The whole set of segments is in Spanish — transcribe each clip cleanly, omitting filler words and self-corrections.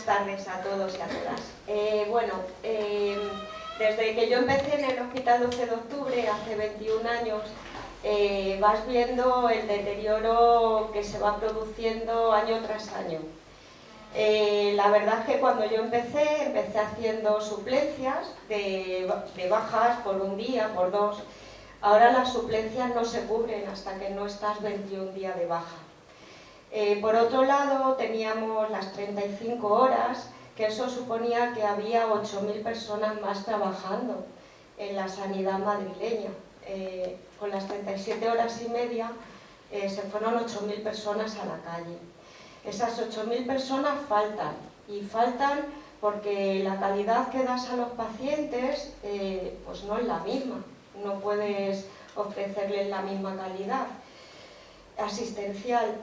tardes a todos y a todas. Desde que yo empecé en el Hospital 12 de Octubre, hace 21 años, vas viendo el deterioro que se va produciendo año tras año. La verdad es que cuando yo empecé haciendo suplencias de bajas por un día, por dos. Ahora las suplencias no se cubren hasta que no estás 21 días de baja. Por otro lado, teníamos las 35 horas, que eso suponía que había 8.000 personas más trabajando en la sanidad madrileña. Con las 37 horas y media se fueron 8.000 personas a la calle. Esas 8.000 personas faltan, y faltan porque la calidad que das a los pacientes pues no es la misma. No puedes ofrecerles la misma calidad asistencial.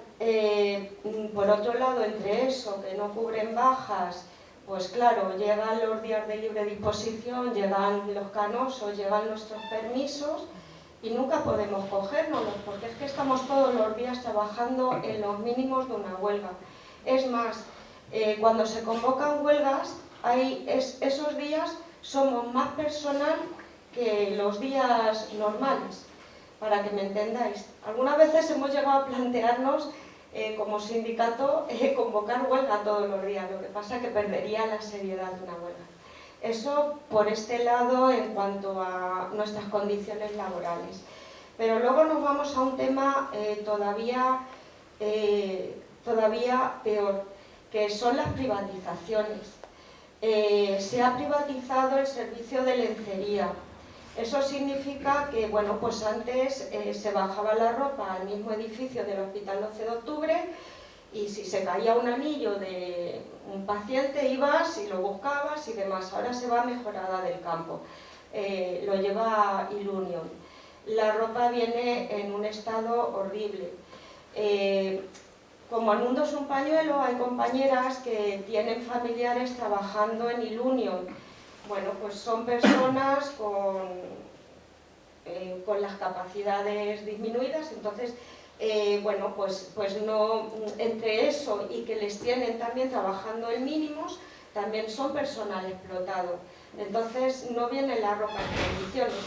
Por otro lado, entre eso, que no cubren bajas, pues claro, llegan los días de libre disposición, llegan los canosos, llegan nuestros permisos y nunca podemos cogérnoslos, porque es que estamos todos los días trabajando en los mínimos de una huelga. Es más, cuando se convocan huelgas, esos días somos más personal que los días normales, para que me entendáis. Algunas veces hemos llegado a plantearnos como sindicato convocar huelga todos los días, lo que pasa es que perdería la seriedad de una huelga. Eso por este lado en cuanto a nuestras condiciones laborales. Pero luego nos vamos a un tema todavía peor, que son las privatizaciones. Se ha privatizado el servicio de lencería. Eso significa que, bueno, pues antes se bajaba la ropa al mismo edificio del Hospital 12 de Octubre y si se caía un anillo de un paciente ibas y lo buscabas y demás. Ahora se va Mejorada del Campo, lo lleva Ilunion. La ropa viene en un estado horrible. Como el mundo es un pañuelo, hay compañeras que tienen familiares trabajando en Ilunion. Bueno, pues son personas con las capacidades disminuidas, entonces, bueno, pues no, entre eso y que les tienen también trabajando en mínimos, también son personal explotado. Entonces no viene la ropa en condiciones,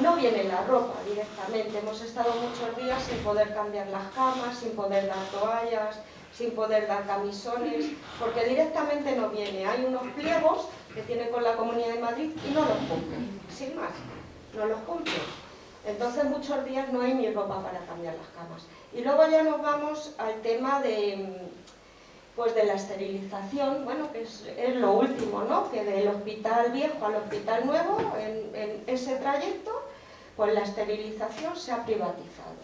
no viene la ropa directamente. Hemos estado muchos días sin poder cambiar las camas, sin poder dar toallas, sin poder dar camisones, porque directamente no viene. Hay unos pliegos que tiene con la Comunidad de Madrid y no los cumplen, sin más, no los cumplen. Entonces muchos días no hay ni ropa para cambiar las camas. Y luego ya nos vamos al tema de la esterilización, bueno, que es lo último, ¿no? Que del hospital viejo al hospital nuevo, en ese trayecto, pues la esterilización se ha privatizado.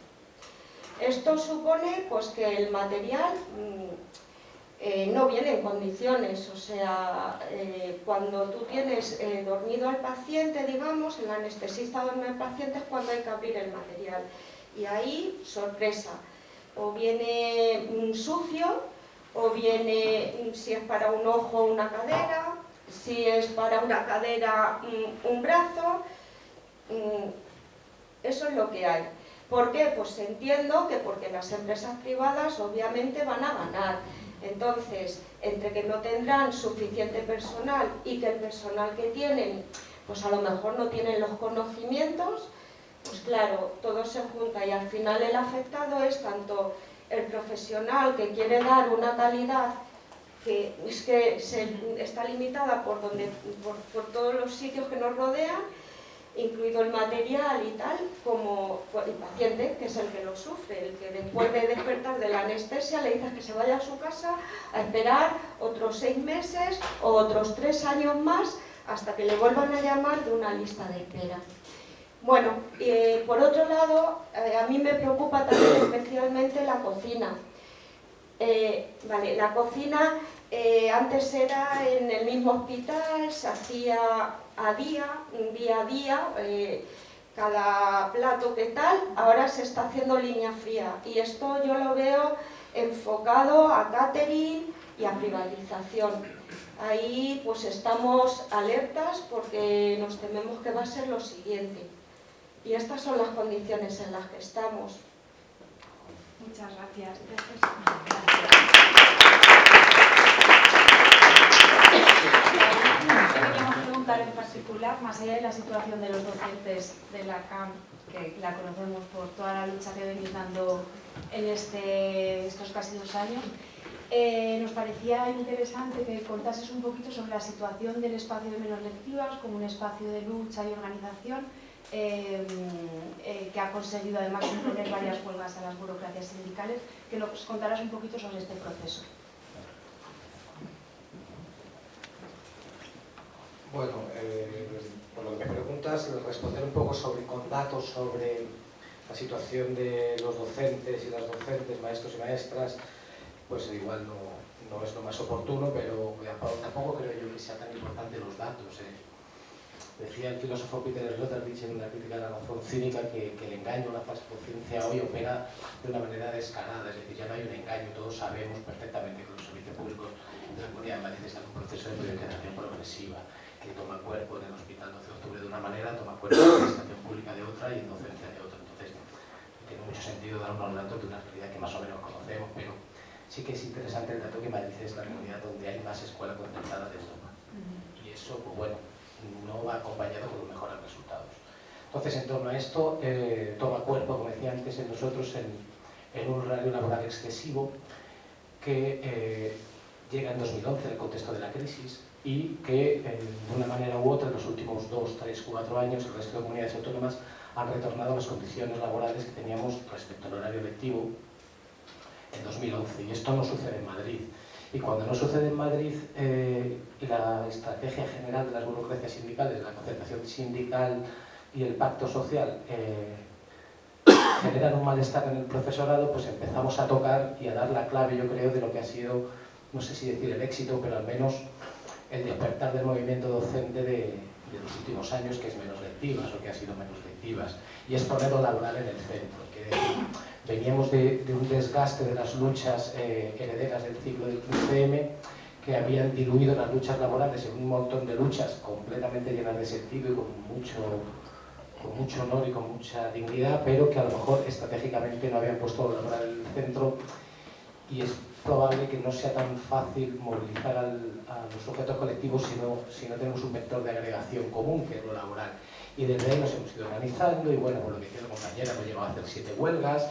Esto supone pues que el material no viene en condiciones, o sea, cuando tú tienes dormido al paciente, digamos, el anestesista duerme al paciente es cuando hay que abrir el material. Y ahí, sorpresa, o viene sucio, o viene, si es para un ojo, una cadera, si es para una cadera, un brazo. Eso es lo que hay. ¿Por qué? Pues entiendo que porque las empresas privadas obviamente van a ganar. Entonces, entre que no tendrán suficiente personal y que el personal que tienen, pues a lo mejor no tienen los conocimientos, pues claro, todo se junta y al final el afectado es tanto el profesional que quiere dar una calidad que es que está limitada por todos los sitios que nos rodean, incluido el material y tal, como el paciente, que es el que lo sufre, el que después de despertar de la anestesia le dices que se vaya a su casa a esperar otros 6 meses o otros 3 años más hasta que le vuelvan a llamar de una lista de espera. Bueno, por otro lado, a mí me preocupa también especialmente la cocina. La cocina antes era en el mismo hospital, se hacía día a día, cada plato que tal, ahora se está haciendo línea fría y esto yo lo veo enfocado a catering y a privatización. Ahí pues estamos alertas porque nos tememos que va a ser lo siguiente y estas son las condiciones en las que estamos. Muchas gracias. más allá de la situación de los docentes de la CAM, que la conocemos por toda la lucha que venís dando en estos casi 2 años, nos parecía interesante que contases un poquito sobre la situación del espacio de menos lectivas como un espacio de lucha y organización que ha conseguido además imponer varias huelgas a las burocracias sindicales, que nos contarás un poquito sobre este proceso. Bueno, por lo que me preguntas, responder un poco con datos sobre la situación de los docentes y las docentes, maestros y maestras, pues igual no es lo más oportuno, pero tampoco creo yo que sea tan importante los datos. Decía el filósofo Peter Sloterdijk en una crítica de la razón cínica que el engaño, la falsa conciencia hoy opera de una manera descarada, es decir, ya no hay un engaño, todos sabemos perfectamente que los servicios públicos de la Comunidad de Madrid están en un proceso de privatización progresiva, que toma cuerpo en el Hospital 12 de Octubre de una manera, toma cuerpo en la administración pública de otra y en docencia de otra. Entonces, tiene mucho sentido dar unos datos de una realidad que más o menos conocemos, pero sí que es interesante el dato que Madrid es la comunidad donde hay más escuela concertada de Europa. Y eso, pues bueno, no va acompañado con los mejores resultados. Entonces, en torno a esto, toma cuerpo, como decía antes, en nosotros en un horario laboral excesivo que llega en 2011 en el contexto de la crisis y que de una manera u otra en los últimos 2, 3, 4 años el resto de comunidades autónomas han retornado a las condiciones laborales que teníamos respecto al horario lectivo en 2011, y esto no sucede en Madrid. Y cuando no sucede en Madrid, la estrategia general de las burocracias sindicales, la concertación sindical y el pacto social generan un malestar en el profesorado, pues empezamos a tocar y a dar la clave, yo creo, de lo que ha sido, no sé si decir el éxito, pero al menos el despertar del movimiento docente de los últimos años, que es menos lectivas o que ha sido menos lectivas, y es poner lo laboral en el centro. Veníamos de un desgaste de las luchas herederas del ciclo del 15M que habían diluido las luchas laborales en un montón de luchas completamente llenas de sentido y con mucho honor y con mucha dignidad, pero que a lo mejor estratégicamente no habían puesto lo laboral en el centro, y es probable que no sea tan fácil movilizar a los sujetos colectivos si no tenemos un vector de agregación común, que es lo laboral. Y desde ahí nos hemos ido organizando y bueno, por lo que decía la compañera, hemos llegado a hacer 7 huelgas,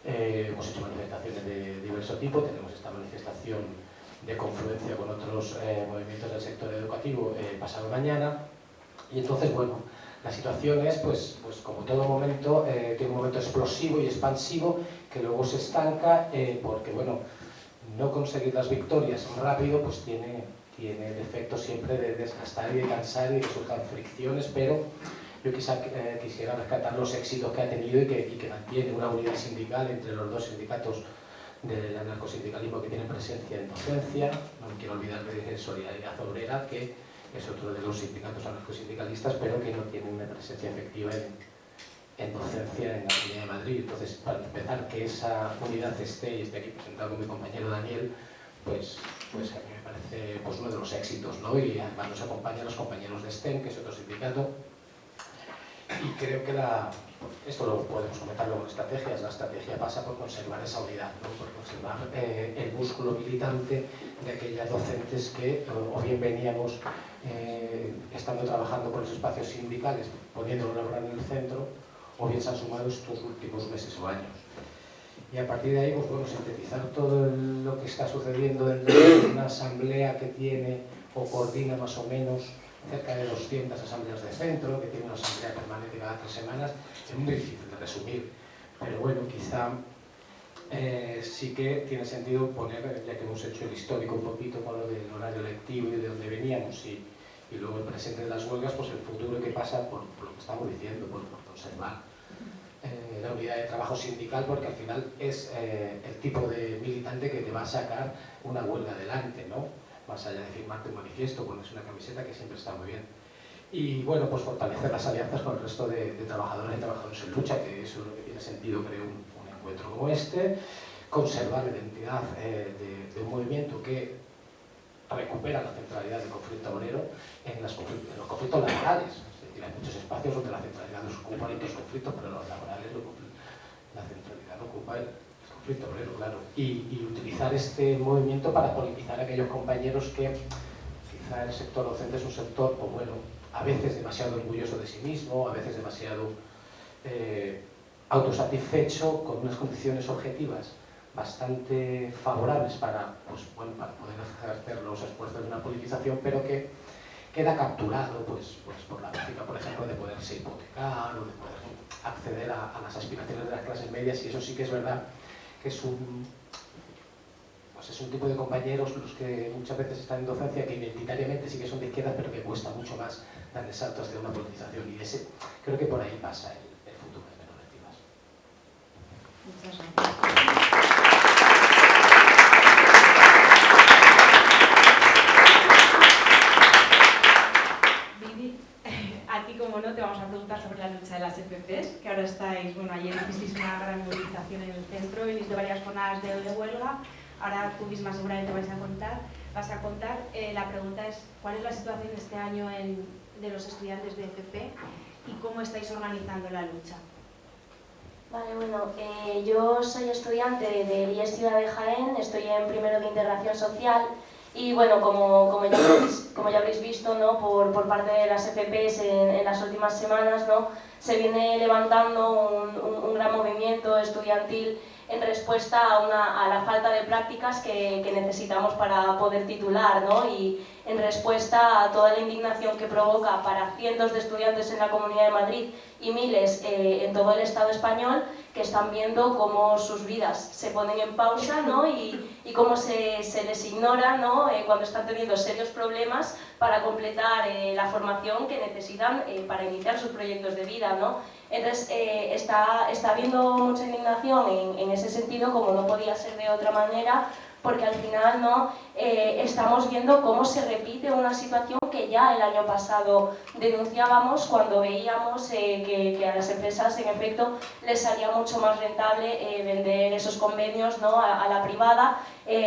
hemos hecho manifestaciones de diverso tipo, tenemos esta manifestación de confluencia con otros movimientos del sector educativo pasado mañana, y entonces bueno, la situación es pues como todo momento, tiene un momento explosivo y expansivo que luego se estanca porque bueno, no conseguir las victorias rápido pues tiene el efecto siempre de desgastar y de cansar y de que surjan fricciones, pero yo quisiera rescatar los éxitos que ha tenido y que mantiene una unidad sindical entre los dos sindicatos del anarcosindicalismo que tienen presencia en docencia. No me quiero olvidar de Solidaridad Obrera, que es otro de los sindicatos anarcosindicalistas, pero que no tiene una presencia efectiva en docencia en la Comunidad de Madrid. Entonces, para empezar, que esa unidad esté, y esté aquí presentado con mi compañero Daniel, pues a mí me parece pues, uno de los éxitos, ¿no? Y además nos acompañan los compañeros de STEM, que es otro sindicato, y creo que esto lo podemos comentar luego en estrategias. La estrategia pasa por conservar esa unidad, ¿no? Por conservar el músculo militante de aquellas docentes que o bien veníamos estando trabajando con los espacios sindicales, poniéndolo laboral en el centro, o bien se han sumado estos últimos meses o años. Y a partir de ahí, pues bueno, sintetizar todo lo que está sucediendo dentro de una asamblea que tiene o coordina más o menos cerca de 200 asambleas de centro, que tiene una asamblea permanente cada 3 semanas, es muy difícil de resumir. Pero bueno, quizá sí que tiene sentido poner, ya que hemos hecho el histórico un poquito con lo del horario lectivo y de dónde veníamos y luego el presente de las huelgas, pues el futuro que pasa por lo que estamos diciendo, por conservar la unidad de trabajo sindical, porque al final es el tipo de militante que te va a sacar una huelga adelante, ¿no? Más allá de firmarte un manifiesto, ponerse una camiseta, que siempre está muy bien. Y bueno, pues fortalecer las alianzas con el resto de trabajadores y trabajadores en lucha, que eso es lo que tiene sentido, creo, un encuentro como este, conservar la identidad de un movimiento que recupera la centralidad del conflicto obrero en los conflictos laborales. Es decir, hay muchos espacios donde la centralidad los ocupa estos conflictos, pero los laborales la centralidad lo ocupa el conflicto obrero, claro. Y utilizar este movimiento para politizar a aquellos compañeros que quizá el sector docente es un sector, pues bueno, a veces demasiado orgulloso de sí mismo, a veces demasiado autosatisfecho, con unas condiciones objetivas bastante favorables para, pues, bueno, para poder ejercer los esfuerzos de una politización, pero que queda capturado pues por la lógica, por ejemplo, de poderse hipotecar o de poder acceder a las aspiraciones de las clases medias, y eso sí que es verdad que es un tipo de compañeros los que muchas veces están en docencia que identitariamente sí que son de izquierda, pero que cuesta mucho más dar el salto hacia una politización, y ese creo que por ahí pasa el futuro de Menos Lectivas. Muchas gracias. A ti, como no, te vamos a preguntar sobre la lucha de las EPPs, que ahora estáis, bueno, ayer hicisteis una gran movilización en el centro, venís de varias jornadas de huelga, ahora tú misma seguramente vas a contar. La pregunta es, ¿cuál es la situación este año de los estudiantes de FP y cómo estáis organizando la lucha? Vale, bueno, yo soy estudiante del IES Ciudad de Jaén, estoy en primero de Integración Social. Y bueno, como ya habréis visto, ¿no?, por parte de las FPs en las últimas semanas, ¿no?, se viene levantando un gran movimiento estudiantil en respuesta a la falta de prácticas que necesitamos para poder titular, ¿no?, y en respuesta a toda la indignación que provoca para cientos de estudiantes en la Comunidad de Madrid y miles en todo el Estado español, que están viendo cómo sus vidas se ponen en pausa, ¿no?, y cómo se les ignora, ¿no?, cuando están teniendo serios problemas para completar la formación que necesitan para iniciar sus proyectos de vida, ¿no? Entonces está habiendo mucha indignación en ese sentido, como no podía ser de otra manera, porque al final, ¿no?, estamos viendo cómo se repite una situación que ya el año pasado denunciábamos cuando veíamos que a las empresas, en efecto, les salía mucho más rentable vender esos convenios, ¿no?, a la privada,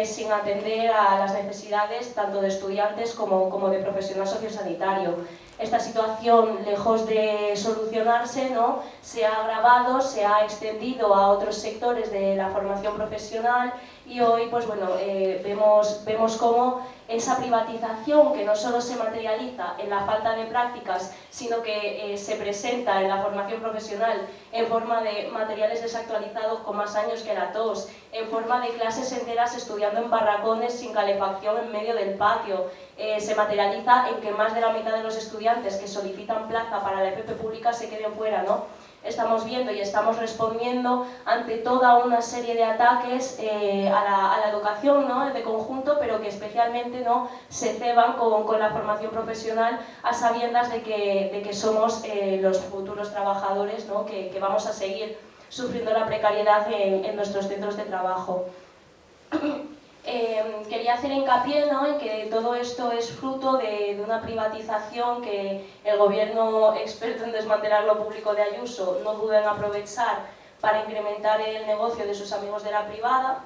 sin atender a las necesidades tanto de estudiantes como de profesional sociosanitario. Esta situación, lejos de solucionarse, ¿no?, se ha agravado, se ha extendido a otros sectores de la formación profesional, y hoy, pues bueno, vemos cómo esa privatización, que no solo se materializa en la falta de prácticas, sino que se presenta en la formación profesional en forma de materiales desactualizados con más años que la tos, en forma de clases enteras estudiando en barracones sin calefacción en medio del patio, se materializa en que más de la mitad de los estudiantes que solicitan plaza para la FP pública se queden fuera, ¿no? Estamos viendo y estamos respondiendo ante toda una serie de ataques a la educación, ¿no?, de conjunto, pero que especialmente, ¿no?, se ceban con la formación profesional, a sabiendas de que somos los futuros trabajadores, ¿no?, que vamos a seguir sufriendo la precariedad en nuestros centros de trabajo. Quería hacer hincapié, ¿no?, en que todo esto es fruto de una privatización que el gobierno, experto en desmantelar lo público de Ayuso, no duda en aprovechar para incrementar el negocio de sus amigos de la privada.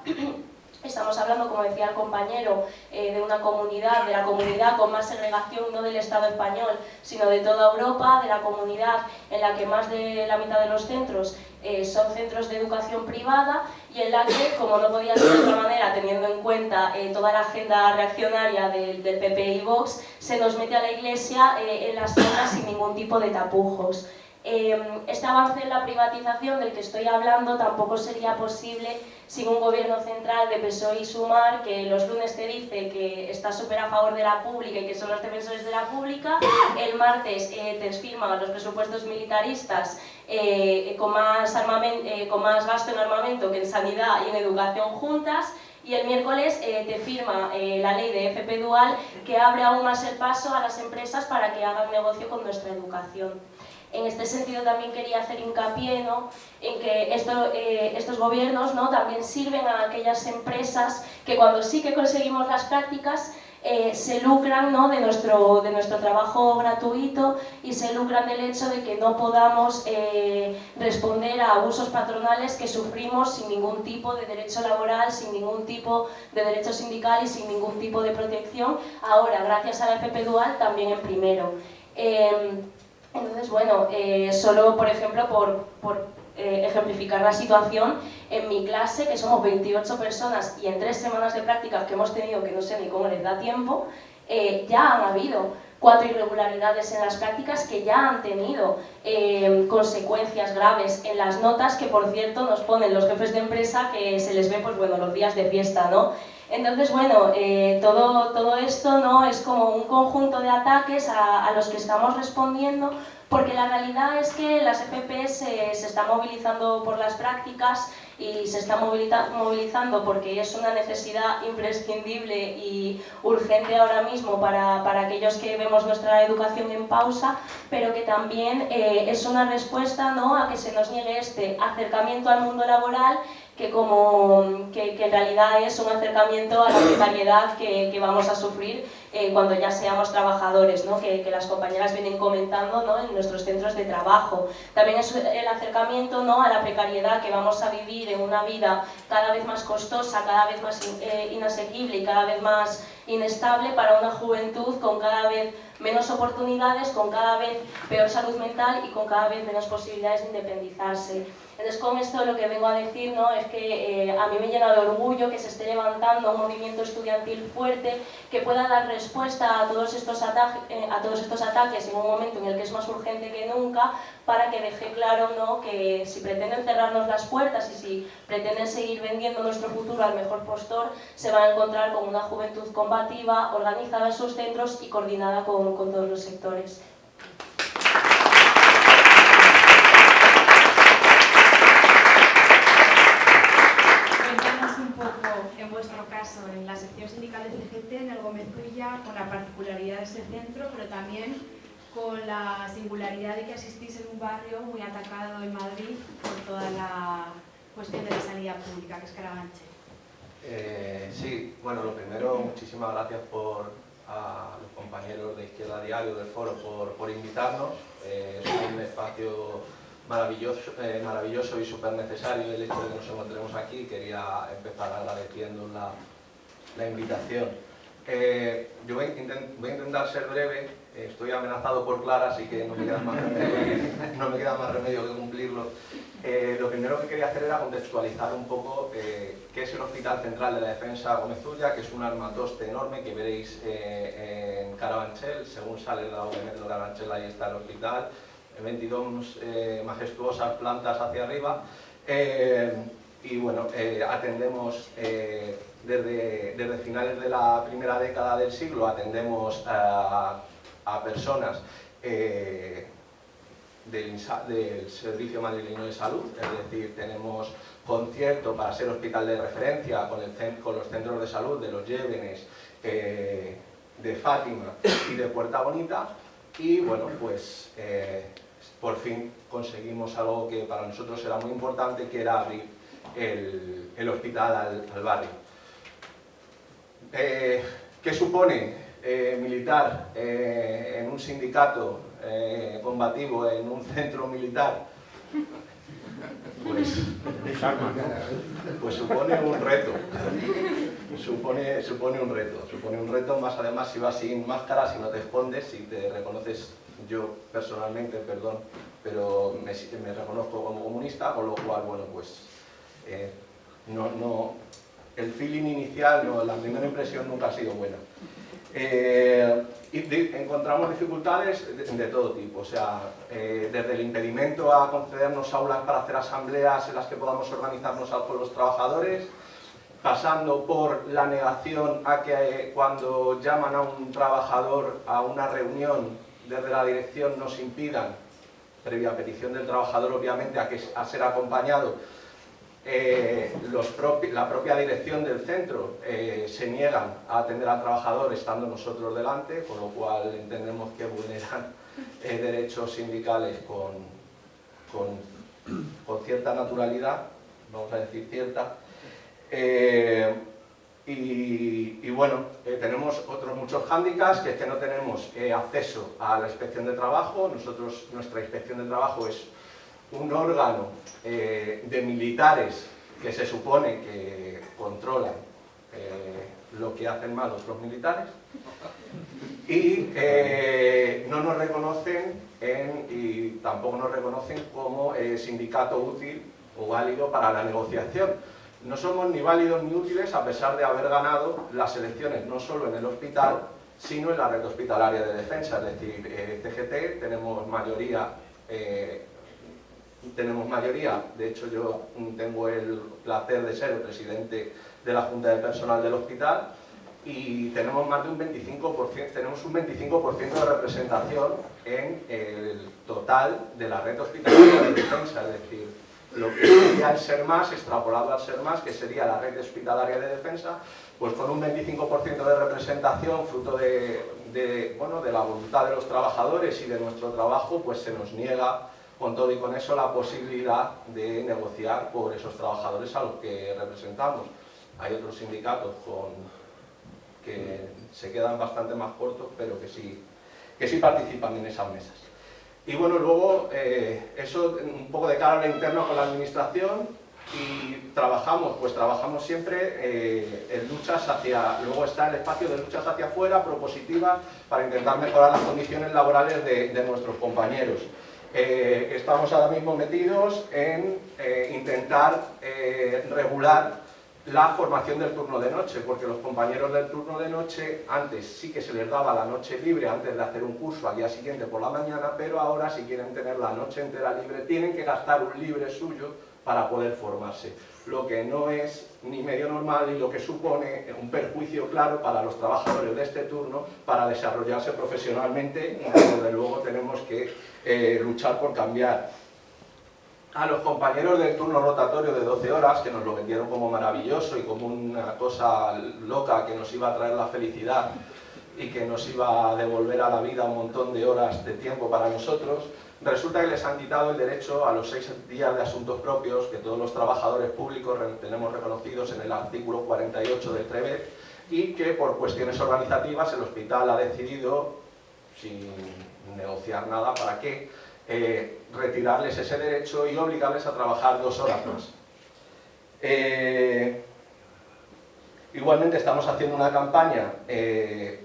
Estamos hablando, como decía el compañero, de una comunidad, de la comunidad con más segregación, no del Estado español, sino de toda Europa, de la comunidad en la que más de la mitad de los centros son centros de educación privada, y en la que, como no podía ser de otra manera, teniendo en cuenta toda la agenda reaccionaria del PP y Vox, se nos mete a la Iglesia en las aulas sin ningún tipo de tapujos. Este avance en la privatización del que estoy hablando tampoco sería posible sin un gobierno central de PSOE y Sumar, que los lunes te dice que está súper a favor de la pública y que son los defensores de la pública, el martes te firma los presupuestos militaristas con más gasto en armamento que en sanidad y en educación juntas, y el miércoles te firma la ley de FP Dual, que abre aún más el paso a las empresas para que hagan negocio con nuestra educación. En este sentido también quería hacer hincapié, ¿no?, en que estos gobiernos, ¿no?, también sirven a aquellas empresas que, cuando sí que conseguimos las prácticas, se lucran, ¿no?, de nuestro trabajo gratuito, y se lucran del hecho de que no podamos responder a abusos patronales que sufrimos sin ningún tipo de derecho laboral, sin ningún tipo de derecho sindical y sin ningún tipo de protección, ahora, gracias a la FP Dual, también en primero. Entonces, bueno, solo, por ejemplo, por ejemplificar la situación, en mi clase, que somos 28 personas, y en 3 semanas de prácticas que hemos tenido, que no sé ni cómo les da tiempo, ya han habido 4 irregularidades en las prácticas que ya han tenido consecuencias graves en las notas, que por cierto nos ponen los jefes de empresa, que se les ve pues bueno los días de fiesta, ¿no? Entonces, bueno, todo esto, ¿no?, es como un conjunto de ataques a los que estamos respondiendo, porque la realidad es que las EPP se están movilizando por las prácticas y se está movilizando porque es una necesidad imprescindible y urgente ahora mismo para aquellos que vemos nuestra educación en pausa, pero que también es una respuesta, ¿no?, a que se nos niegue este acercamiento al mundo laboral, que en realidad es un acercamiento a la precariedad que vamos a sufrir cuando ya seamos trabajadores, ¿no?, que las compañeras vienen comentando, ¿no?, en nuestros centros de trabajo. También es el acercamiento, ¿no?, a la precariedad que vamos a vivir en una vida cada vez más costosa, cada vez más inasequible y cada vez más inestable para una juventud con cada vez menos oportunidades, con cada vez peor salud mental y con cada vez menos posibilidades de independizarse. Entonces, con esto lo que vengo a decir, ¿no?, es que a mí me llena de orgullo que se esté levantando un movimiento estudiantil fuerte que pueda dar respuesta a todos estos ataques en un momento en el que es más urgente que nunca, para que deje claro, ¿no?, que si pretenden cerrarnos las puertas y si pretenden seguir vendiendo nuestro futuro al mejor postor, se van a encontrar con una juventud combativa, organizada en sus centros y coordinada con todos los sectores. En vuestro caso, en la sección sindical de CGT, en el Gómez Ulla, con la particularidad de ese centro, pero también con la singularidad de que asistís en un barrio muy atacado en Madrid por toda la cuestión de la sanidad pública, que es Carabanchel. Sí, bueno, lo primero, muchísimas gracias a los compañeros de Izquierda Diario del Foro por invitarnos. Es un espacio maravilloso y súper necesario el hecho de que nos encontremos aquí. Quería empezar agradeciendo la invitación. Yo voy a intentar ser breve. Estoy amenazado por Clara, así que no me queda más remedio que cumplirlo. Lo primero que quería hacer era contextualizar un poco qué es el Hospital Central de la Defensa Gómez Ulla, que es un armatoste enorme que veréis en Carabanchel. Según sale de la metro de Carabanchel, ahí está el hospital. 22 majestuosas plantas hacia arriba, y bueno, atendemos desde finales de la primera década del siglo, atendemos a personas del Servicio Madrileño de Salud, es decir, tenemos concierto para ser hospital de referencia con los centros de salud de Los Llévenes, de Fátima y de Puerta Bonita, y bueno, pues por fin conseguimos algo que para nosotros era muy importante, que era abrir el hospital al barrio. ¿Qué supone militar en un sindicato combativo, en un centro militar? Pues supone un reto. Supone un reto, más además si vas sin máscara, si no te escondes, si te reconoces. Yo personalmente, perdón, pero me reconozco como comunista, con lo cual, bueno, pues el feeling inicial, la primera impresión nunca ha sido buena. Y encontramos dificultades de todo tipo, o sea, desde el impedimento a concedernos aulas para hacer asambleas en las que podamos organizarnos con los trabajadores, pasando por la negación a que cuando llaman a un trabajador a una reunión desde la dirección nos impidan, previa petición del trabajador obviamente, a ser acompañado. La propia dirección del centro se niegan a atender al trabajador estando nosotros delante, con lo cual entendemos que vulneran derechos sindicales con cierta naturalidad, vamos a decir cierta. Y bueno, tenemos otros muchos hándicaps, que es que no tenemos acceso a la inspección de trabajo. Nuestra inspección de trabajo es un órgano de militares que se supone que controlan lo que hacen mal otros militares, y no nos reconocen y tampoco nos reconocen como sindicato útil o válido para la negociación. No somos ni válidos ni útiles a pesar de haber ganado las elecciones no solo en el hospital, sino en la red hospitalaria de defensa, es decir, CGT tenemos mayoría, de hecho yo tengo el placer de ser el presidente de la Junta de Personal del hospital y tenemos más de un 25%, tenemos un 25% de representación en el total de la red hospitalaria de defensa, es decir, lo que sería el SERMAS, extrapolado al SERMAS, que sería la red hospitalaria de defensa, pues con un 25% de representación, fruto de la voluntad de los trabajadores y de nuestro trabajo, pues se nos niega con todo y con eso la posibilidad de negociar por esos trabajadores a los que representamos. Hay otros sindicatos que se quedan bastante más cortos, pero que sí participan en esas mesas. Y bueno, luego eso un poco de cara al interno con la administración y trabajamos siempre en luchas hacia, luego está el espacio de luchas hacia afuera, propositiva, para intentar mejorar las condiciones laborales de nuestros compañeros. Estamos ahora mismo metidos en intentar regular la formación del turno de noche, porque los compañeros del turno de noche antes sí que se les daba la noche libre antes de hacer un curso al día siguiente por la mañana, pero ahora si quieren tener la noche entera libre tienen que gastar un libre suyo para poder formarse, lo que no es ni medio normal y lo que supone un perjuicio claro para los trabajadores de este turno para desarrollarse profesionalmente y desde luego tenemos que luchar por cambiar. A los compañeros del turno rotatorio de 12 horas, que nos lo vendieron como maravilloso y como una cosa loca que nos iba a traer la felicidad y que nos iba a devolver a la vida un montón de horas de tiempo para nosotros, resulta que les han quitado el derecho a los 6 días de asuntos propios que todos los trabajadores públicos tenemos reconocidos en el artículo 48 del TREBET y que por cuestiones organizativas el hospital ha decidido, sin negociar nada, ¿para qué? Retirarles ese derecho y obligarles a trabajar 2 horas más. Igualmente estamos haciendo una campaña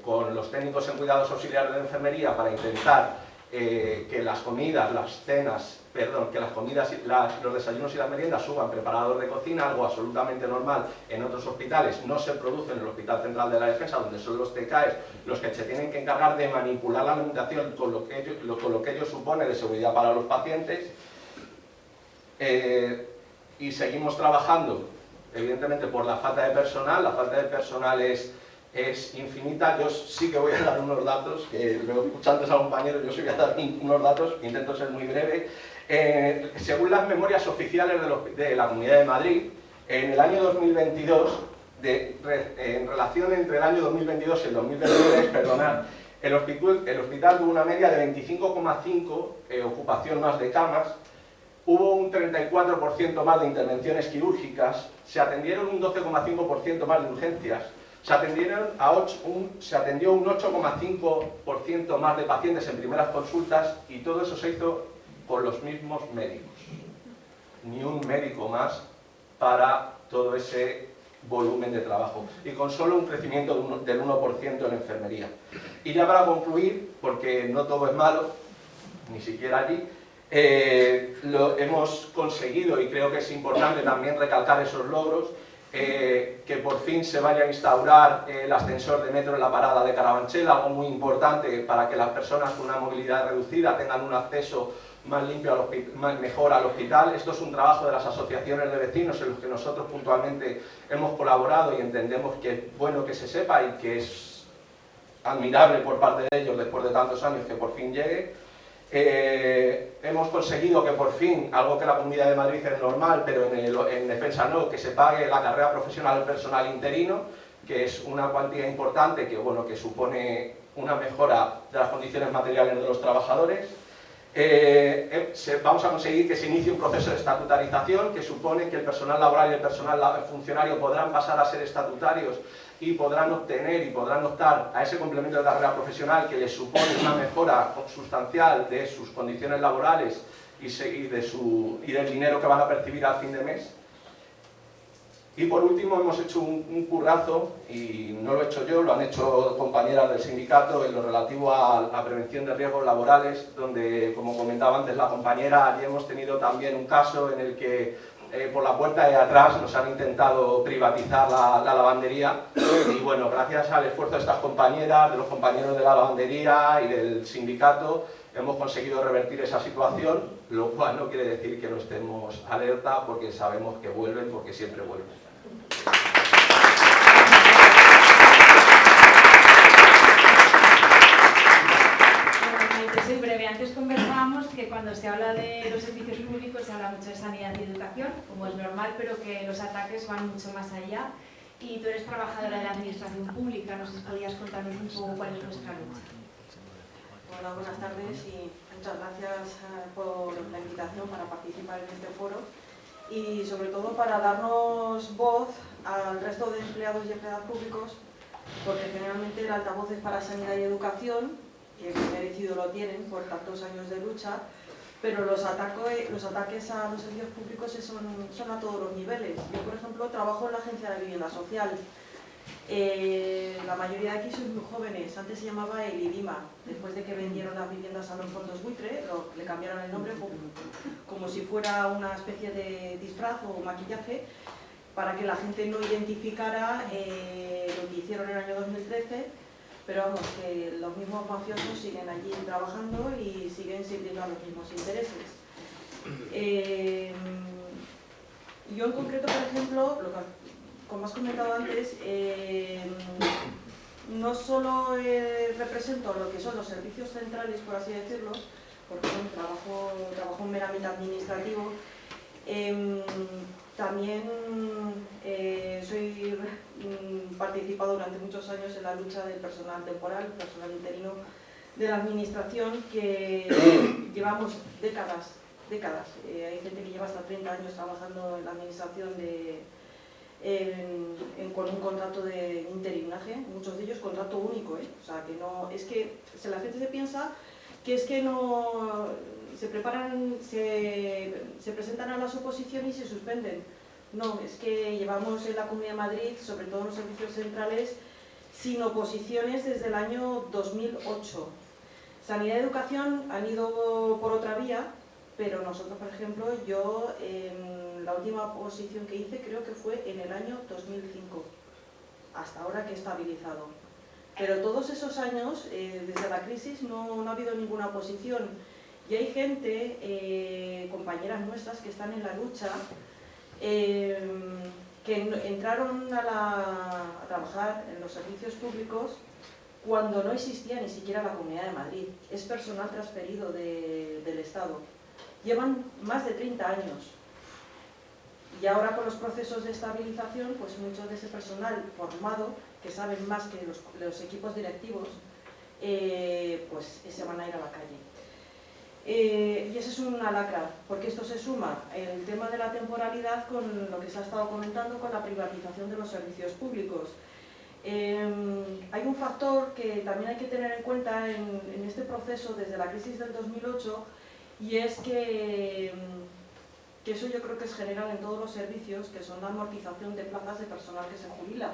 con los técnicos en cuidados auxiliares de enfermería para intentar que las comidas, los desayunos y las meriendas suban preparados de cocina, algo absolutamente normal en otros hospitales, no se produce en el Hospital Central de la Defensa, donde son los TCAES los que se tienen que encargar de manipular la alimentación con lo que ello supone de seguridad para los pacientes. Y seguimos trabajando, evidentemente, por la falta de personal es infinita. Yo sí que voy a dar unos datos, que luego escuchando a compañeros, yo sí voy a dar unos datos, intento ser muy breve. Según las memorias oficiales de la Comunidad de Madrid, en el año 2022, en relación entre el año 2022 y el 2023, perdonad, el hospital tuvo una media de 25,5 ocupación más de camas, hubo un 34% más de intervenciones quirúrgicas, se atendieron un 12,5% más de urgencias, se atendió un 8,5% más de pacientes en primeras consultas y todo eso se hizo con los mismos médicos. Ni un médico más para todo ese volumen de trabajo y con solo un crecimiento del 1% en la enfermería. Y ya para concluir, porque no todo es malo, ni siquiera allí, lo hemos conseguido y creo que es importante también recalcar esos logros, que por fin se vaya a instaurar el ascensor de metro en la parada de Carabanchel, algo muy importante para que las personas con una movilidad reducida tengan un acceso más limpio, mejor al hospital. Esto es un trabajo de las asociaciones de vecinos en los que nosotros puntualmente hemos colaborado y entendemos que es bueno que se sepa y que es admirable por parte de ellos después de tantos años que por fin llegue. Hemos conseguido que por fin, algo que en la Comunidad de Madrid es normal, pero en defensa no, que se pague la carrera profesional del personal interino, que es una cuantía importante que supone una mejora de las condiciones materiales de los trabajadores. Vamos a conseguir que se inicie un proceso de estatutarización que supone que el personal laboral y el personal funcionario podrán pasar a ser estatutarios y podrán obtener y podrán optar a ese complemento de carrera profesional que les supone una mejora sustancial de sus condiciones laborales y del dinero que van a percibir al fin de mes. Y por último hemos hecho un currazo, y no lo he hecho yo, lo han hecho compañeras del sindicato en lo relativo a la prevención de riesgos laborales, donde, como comentaba antes la compañera, allí hemos tenido también un caso en el que por la puerta de atrás nos han intentado privatizar la lavandería y bueno, gracias al esfuerzo de estas compañeras, de los compañeros de la lavandería y del sindicato, hemos conseguido revertir esa situación, lo cual no quiere decir que no estemos alerta porque sabemos que vuelven, porque siempre vuelven. Soy breve. Antes conversábamos que cuando se habla de los servicios públicos se habla mucho de sanidad y educación, como es normal, pero que los ataques van mucho más allá. Y tú eres trabajadora de la administración pública, no sé si podías contarnos un poco cuál es nuestra lucha. Hola, buenas tardes y muchas gracias por la invitación para participar en este foro y sobre todo para darnos voz al resto de empleados y empleadas públicos, porque generalmente el altavoz es para sanidad y educación, que merecido lo tienen por tantos años de lucha, pero los ataques a los servicios públicos son a todos los niveles. Yo, por ejemplo, trabajo en la Agencia de Vivienda Social. La mayoría de aquí sois muy jóvenes, antes se llamaba el IDIMA, después de que vendieron las viviendas a los fondos buitre, le cambiaron el nombre como si fuera una especie de disfraz o maquillaje para que la gente no identificara lo que hicieron en el año 2013, pero vamos, que los mismos mafiosos siguen allí trabajando y siguen sirviendo a los mismos intereses. Yo en concreto, por ejemplo, como has comentado antes, no solo represento lo que son los servicios centrales, por así decirlo, porque es un trabajo meramente administrativo, también soy participado durante muchos años en la lucha del personal temporal, personal interino de la administración, que llevamos décadas. Hay gente que lleva hasta 30 años trabajando en la administración con un contrato de interinaje, muchos de ellos contrato único, o sea que no, es que la gente se piensa que es que no se preparan, se presentan a las oposiciones y se suspenden. No, es que llevamos en la Comunidad de Madrid, sobre todo en los servicios centrales, sin oposiciones desde el año 2008. Sanidad y educación han ido por otra vía, pero nosotros, por ejemplo, yo la última oposición que hice creo que fue en el año 2005, hasta ahora que he estabilizado. Pero todos esos años, desde la crisis, no ha habido ninguna oposición. Y hay gente, compañeras nuestras, que están en la lucha, que entraron a trabajar en los servicios públicos cuando no existía ni siquiera la Comunidad de Madrid. Es personal transferido del Estado. Llevan más de 30 años. Y ahora con los procesos de estabilización, pues mucho de ese personal formado, que saben más que los equipos directivos, pues se van a ir a la calle. Y esa es una lacra, porque esto se suma el tema de la temporalidad con lo que se ha estado comentando con la privatización de los servicios públicos. Hay un factor que también hay que tener en cuenta en este proceso desde la crisis del 2008, y es que eso yo creo que es general en todos los servicios, que son la amortización de plazas de personal que se jubila.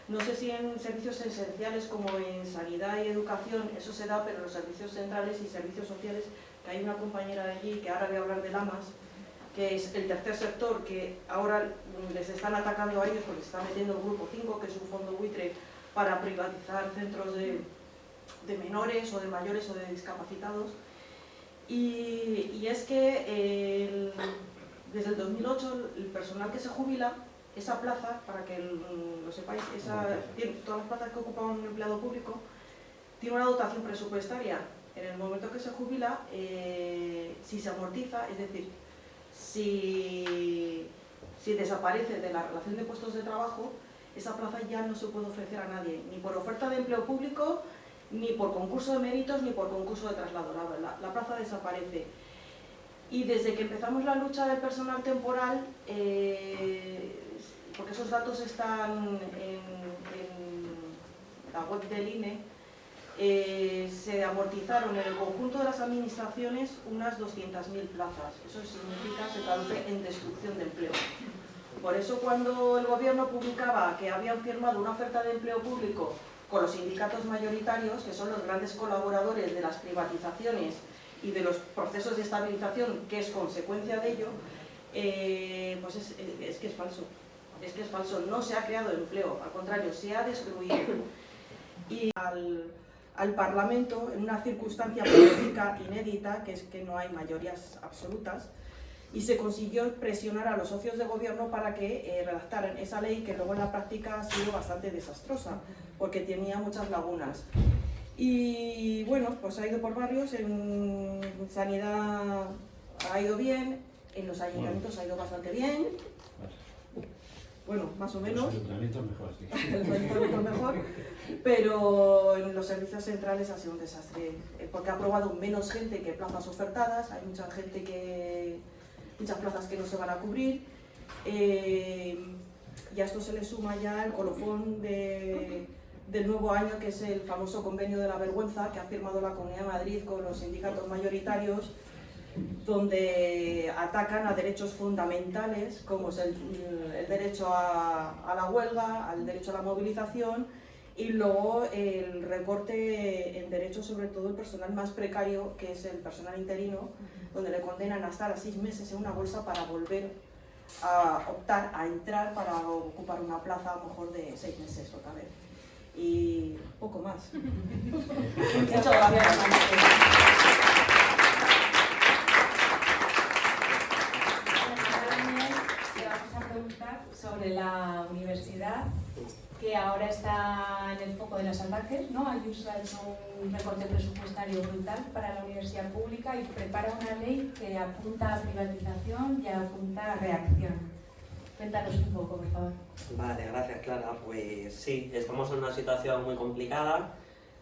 No sé si en servicios esenciales como en sanidad y educación eso se da, pero en los servicios centrales y servicios sociales, que hay una compañera de allí que ahora voy a hablar de Lamas, que es el tercer sector, que ahora les están atacando a ellos porque se está metiendo el Grupo 5, que es un fondo buitre para privatizar centros de menores o de mayores o de discapacitados. Y es que desde el 2008 el personal que se jubila, esa plaza, para que lo sepáis, todas las plazas que ocupa un empleado público, tiene una dotación presupuestaria. En el momento que se jubila, si se amortiza, es decir, si desaparece de la relación de puestos de trabajo, esa plaza ya no se puede ofrecer a nadie, ni por oferta de empleo público, ni por concurso de méritos, ni por concurso de traslado. La plaza desaparece. Y desde que empezamos la lucha del personal temporal, porque esos datos están en la web del INE, se amortizaron en el conjunto de las administraciones unas 200.000 plazas. Eso significa, se traduce en destrucción de empleo. Por eso cuando el gobierno publicaba que habían firmado una oferta de empleo público con los sindicatos mayoritarios, que son los grandes colaboradores de las privatizaciones y de los procesos de estabilización, que es consecuencia de ello, pues es que es falso. Es que es falso, no se ha creado empleo, al contrario, se ha destruido. Y al Parlamento, en una circunstancia política inédita, que es que no hay mayorías absolutas, y se consiguió presionar a los socios de gobierno para que redactaran esa ley, que luego en la práctica ha sido bastante desastrosa, porque tenía muchas lagunas. Y bueno, pues ha ido por barrios, en sanidad ha ido bien, en los ayuntamientos ha ido bastante bien. Bueno, más o menos. Los ayuntamientos mejor, sí. Los ayuntamientos mejor, pero en los servicios centrales ha sido un desastre, porque ha aprobado menos gente que plazas ofertadas, hay muchas plazas que no se van a cubrir, y a esto se le suma ya el colofón del nuevo año, que es el famoso convenio de la vergüenza que ha firmado la Comunidad de Madrid con los sindicatos mayoritarios, donde atacan a derechos fundamentales como es el derecho a la huelga, al derecho a la movilización, y luego el recorte en derechos, sobre todo el personal más precario, que es el personal interino, donde le condenan a estar a 6 meses en una bolsa para volver a optar a entrar para ocupar una plaza a lo mejor de 6 meses otra vez. Y poco más. Muchas gracias. Sobre la universidad, que ahora está en el foco de los ataques, ¿no? Ayuso ha hecho un recorte presupuestario brutal para la universidad pública y prepara una ley que apunta a privatización y apunta a reacción. Cuéntanos un poco, por favor. Vale, gracias, Clara. Pues sí, estamos en una situación muy complicada,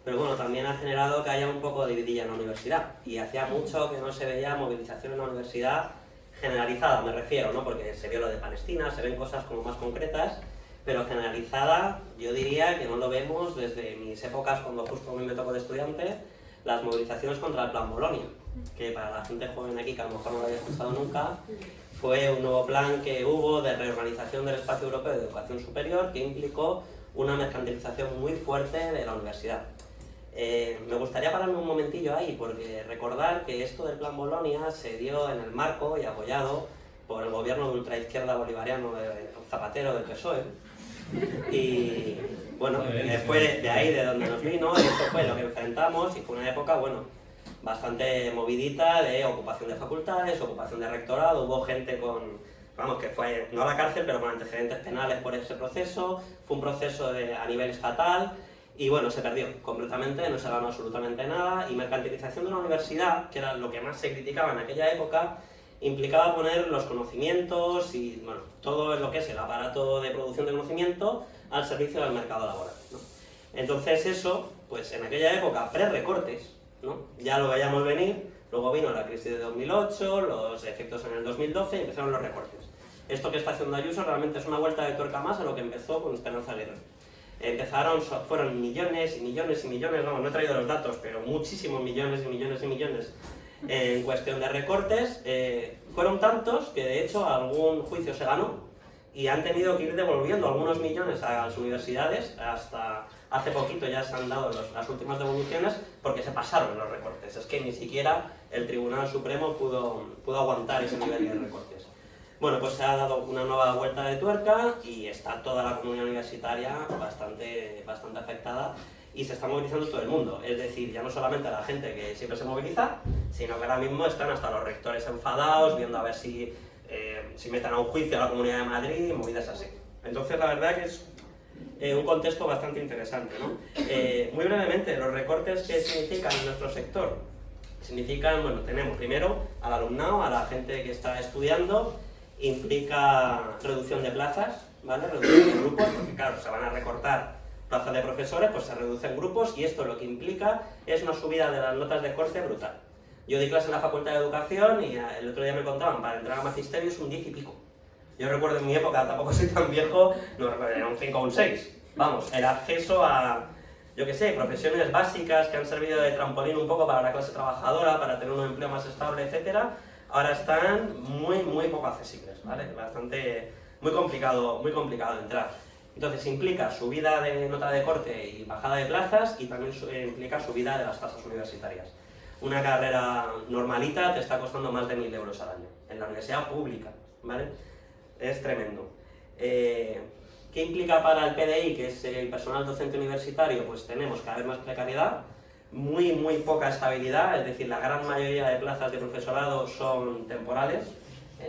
pero bueno, también ha generado que haya un poco de vidilla en la universidad. Y hacía mucho que no se veía movilización en la universidad generalizada, me refiero, ¿no? Porque se vio lo de Palestina, se ven cosas como más concretas, pero generalizada yo diría que no lo vemos desde mis épocas, cuando justo a mí me tocó de estudiante, las movilizaciones contra el Plan Bolonia, que para la gente joven aquí, que a lo mejor no lo había escuchado nunca, fue un nuevo plan que hubo de reorganización del espacio europeo de educación superior, que implicó una mercantilización muy fuerte de la universidad. Me gustaría pararme un momentillo ahí, porque recordar que esto del Plan Bolonia se dio en el marco y apoyado por el gobierno de ultraizquierda bolivariano de Zapatero del PSOE. Y bueno, fue de ahí de donde nos vino, y esto fue lo que enfrentamos, y fue una época, bueno, bastante movidita de ocupación de facultades, ocupación de rectorado, hubo gente con, vamos, que fue no a la cárcel, pero con antecedentes penales por ese proceso, fue un proceso a nivel estatal. Y bueno, se perdió completamente, no se ganó absolutamente nada, y mercantilización de una universidad, que era lo que más se criticaba en aquella época, implicaba poner los conocimientos y bueno, todo lo que es el aparato de producción de conocimiento al servicio del mercado laboral, ¿no? Entonces eso, pues en aquella época, pre-recortes, ¿no? Ya lo veíamos venir, luego vino la crisis de 2008, los efectos en el 2012 y empezaron los recortes. Esto que está haciendo Ayuso realmente es una vuelta de tuerca más a lo que empezó con Esperanza Aguirre. Fueron millones y millones y millones, no he traído los datos, pero muchísimos millones y millones y millones en cuestión de recortes. Fueron tantos que de hecho algún juicio se ganó y han tenido que ir devolviendo algunos millones a las universidades. Hasta hace poquito ya se han dado las últimas devoluciones porque se pasaron los recortes. Es que ni siquiera el Tribunal Supremo pudo aguantar ese nivel de recortes. Bueno, pues se ha dado una nueva vuelta de tuerca y está toda la comunidad universitaria bastante afectada y se está movilizando todo el mundo. Es decir, ya no solamente la gente que siempre se moviliza, sino que ahora mismo están hasta los rectores enfadados, viendo a ver si meten a un juicio a la Comunidad de Madrid y movidas así. Entonces, la verdad que es un contexto bastante interesante, ¿no? Muy brevemente, los recortes que significan en nuestro sector. Significan, bueno, tenemos primero al alumnado, a la gente que está estudiando. Implica reducción de plazas, ¿vale? Reducción de grupos, porque claro, se van a recortar plazas de profesores, pues se reducen grupos y esto lo que implica es una subida de las notas de corte brutal. Yo di clase en la Facultad de Educación y el otro día me contaban, para entrar a Magisterio es un 10 y pico. Yo recuerdo en mi época, tampoco soy tan viejo, no recuerdo, era un 5 o un 6. Vamos, el acceso a, yo qué sé, profesiones básicas que han servido de trampolín un poco para la clase trabajadora, para tener un empleo más estable, etcétera, ahora están muy poco accesibles, ¿vale? Muy complicado entrar. Entonces implica subida de nota de corte y bajada de plazas y también implica subida de las tasas universitarias. Una carrera normalita te está costando más de 1.000 euros al año, en la universidad pública, ¿vale? Es tremendo. ¿Qué implica para el PDI, que es el personal docente universitario? Pues tenemos cada vez más precariedad, muy poca estabilidad, es decir, la gran mayoría de plazas de profesorado son temporales,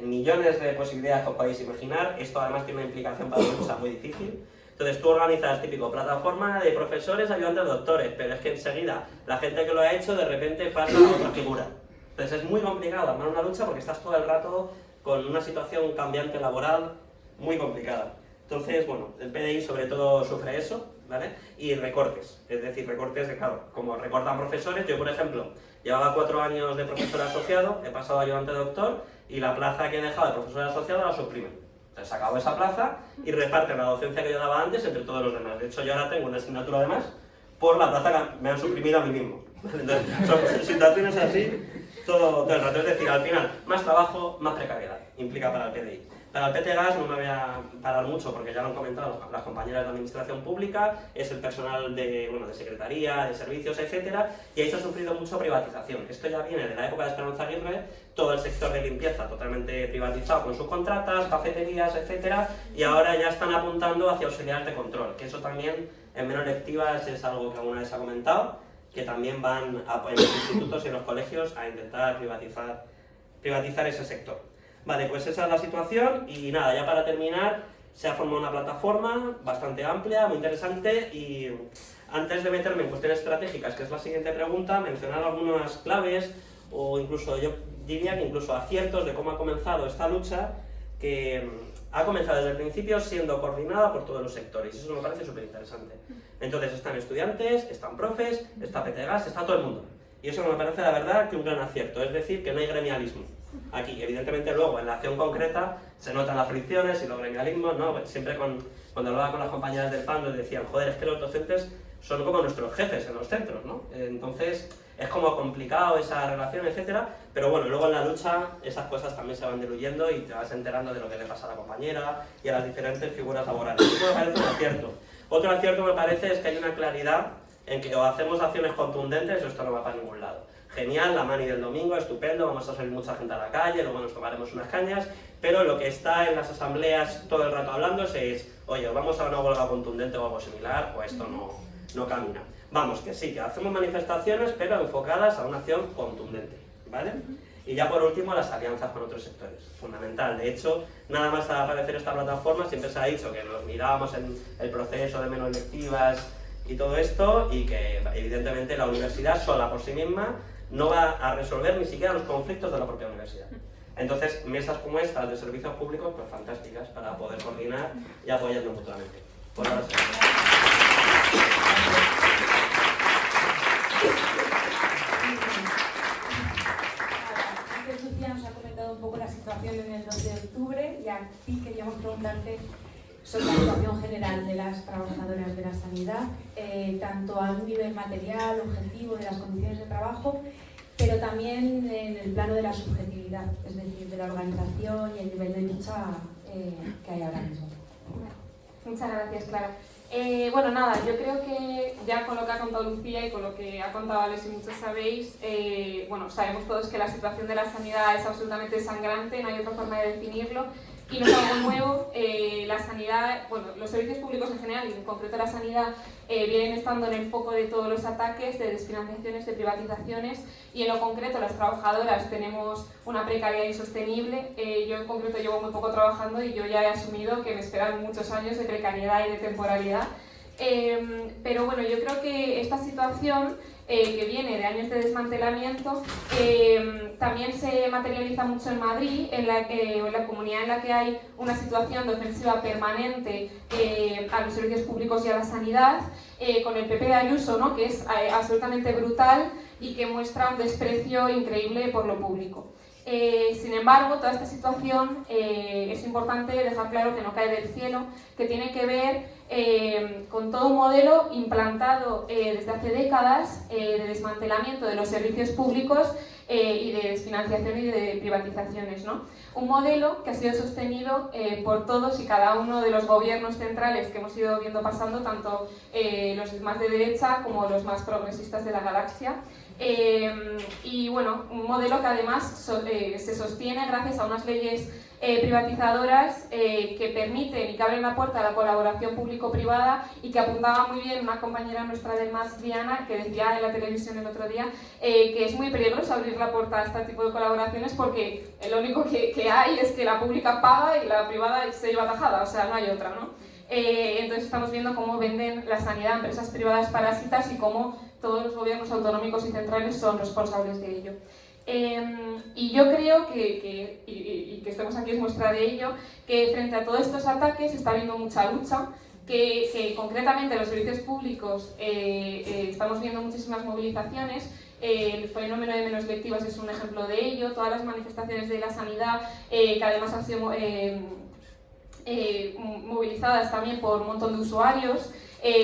millones de posibilidades que os podéis imaginar. Esto además tiene una implicación para la lucha muy difícil. Entonces tú organizas típico plataforma de profesores, ayudantes, doctores, pero es que enseguida la gente que lo ha hecho de repente pasa a otra figura. Entonces es muy complicado armar una lucha porque estás todo el rato con una situación cambiante laboral muy complicada. Entonces, bueno, el PDI sobre todo sufre eso, ¿vale? Y recortes, es decir, recortes de, claro, como recortan profesores. Yo, por ejemplo, llevaba 4 años de profesor asociado, he pasado a ayudante doctor y la plaza que he dejado de profesor asociado la suprimen. Entonces se acabó esa plaza y reparten la docencia que yo daba antes entre todos los demás. De hecho, yo ahora tengo una asignatura además por la plaza que me han suprimido a mí mismo. Entonces, son situaciones así todo el rato. Es decir, al final, más trabajo, más precariedad implica para el PDI. Para el PTGAS no me voy a parar mucho porque ya lo han comentado las compañeras de Administración Pública, es el personal de secretaría, de servicios, etc. Y ahí se ha sufrido mucho privatización. Esto ya viene de la época de Esperanza Aguirre, todo el sector de limpieza totalmente privatizado con sus contratas, cafeterías, etc. Y ahora ya están apuntando hacia auxiliares de control, que eso también en menor lectivas es algo que alguna vez se ha comentado, que también van en los institutos y en los colegios a intentar privatizar ese sector. Vale, pues esa es la situación y nada, ya para terminar, se ha formado una plataforma bastante amplia, muy interesante y antes de meterme en cuestiones estratégicas, que es la siguiente pregunta, mencionar algunas claves o incluso yo diría que incluso aciertos de cómo ha comenzado esta lucha, que ha comenzado desde el principio siendo coordinada por todos los sectores y eso me parece súper interesante. Entonces están estudiantes, están profes, está PTGAS, está todo el mundo. Y eso me parece la verdad que un gran acierto, es decir, que no hay gremialismo. Aquí, evidentemente, luego en la acción concreta se notan las fricciones y los gremialismos, ¿no? Siempre cuando hablaba con las compañeras del PAN nos decían, joder, es que los docentes son como nuestros jefes en los centros, ¿no? Entonces es como complicado esa relación, etcétera, pero bueno, luego en la lucha esas cosas también se van diluyendo y te vas enterando de lo que le pasa a la compañera y a las diferentes figuras laborales. Eso me parece un acierto. Otro acierto me parece es que hay una claridad en que o hacemos acciones contundentes o esto no va para ningún lado. Genial, la mani del domingo, estupendo, vamos a salir mucha gente a la calle, luego nos tomaremos unas cañas, pero lo que está en las asambleas todo el rato hablando es, oye, vamos a una huelga contundente o algo similar, o esto no camina. Vamos, que sí, que hacemos manifestaciones, pero enfocadas a una acción contundente, ¿vale? Y ya por último, las alianzas con otros sectores, fundamental. De hecho, nada más al aparecer esta plataforma, siempre se ha dicho que nos mirábamos en el proceso de menos lectivas y todo esto, y que evidentemente la universidad sola por sí misma no va a resolver ni siquiera los conflictos de la propia universidad. Entonces, mesas como estas de servicios públicos, pues fantásticas para poder coordinar y apoyarnos mutuamente. Por ahora sí. Antes Lucía nos ha comentado un poco la situación en el 12 de octubre y aquí queríamos preguntarte sobre la situación general de las trabajadoras de la sanidad, tanto a un nivel material, objetivo, de las condiciones de trabajo, pero también en el plano de la subjetividad, es decir, de la organización y el nivel de lucha que hay ahora mismo. Muchas gracias, Clara. Bueno, nada, yo creo que ya con lo que ha contado Lucía y con lo que ha contado Alex y muchos sabéis, bueno, sabemos todos que la situación de la sanidad es absolutamente sangrante, no hay otra forma de definirlo. Y no es algo nuevo, la sanidad, bueno, los servicios públicos en general y en concreto la sanidad vienen estando en el foco de todos los ataques de desfinanciaciones, de privatizaciones y en lo concreto las trabajadoras tenemos una precariedad insostenible. Yo en concreto llevo muy poco trabajando y yo ya he asumido que me esperan muchos años de precariedad y de temporalidad. Pero bueno, yo creo que esta situación que viene de años de desmantelamiento también se materializa mucho en Madrid, en la comunidad en la que hay una situación de ofensiva permanente a los servicios públicos y a la sanidad, con el PP de Ayuso, ¿no? Que es absolutamente brutal y que muestra un desprecio increíble por lo público. Sin embargo, toda esta situación es importante dejar claro que no cae del cielo, que tiene que ver con todo un modelo implantado desde hace décadas de desmantelamiento de los servicios públicos y de desfinanciación y de privatizaciones, ¿no? Un modelo que ha sido sostenido por todos y cada uno de los gobiernos centrales que hemos ido viendo pasando, tanto los más de derecha como los más progresistas de la galaxia. Y bueno, un modelo que además se sostiene gracias a unas leyes privatizadoras que permiten y que abren la puerta a la colaboración público-privada, y que apuntaba muy bien una compañera nuestra del MAS, Diana, que decía en la televisión el otro día que es muy peligroso abrir la puerta a este tipo de colaboraciones, porque lo único que hay es que la pública paga y la privada se lleva tajada, o sea, no hay otra, ¿no? Entonces estamos viendo cómo venden la sanidad a empresas privadas parásitas y cómo todos los gobiernos autonómicos y centrales son responsables de ello. Y yo creo que estemos aquí es muestra de ello, que frente a todos estos ataques está habiendo mucha lucha, que concretamente en los servicios públicos estamos viendo muchísimas movilizaciones. El fenómeno de menos lectivas es un ejemplo de ello, todas las manifestaciones de la sanidad que además han sido movilizadas también por un montón de usuarios.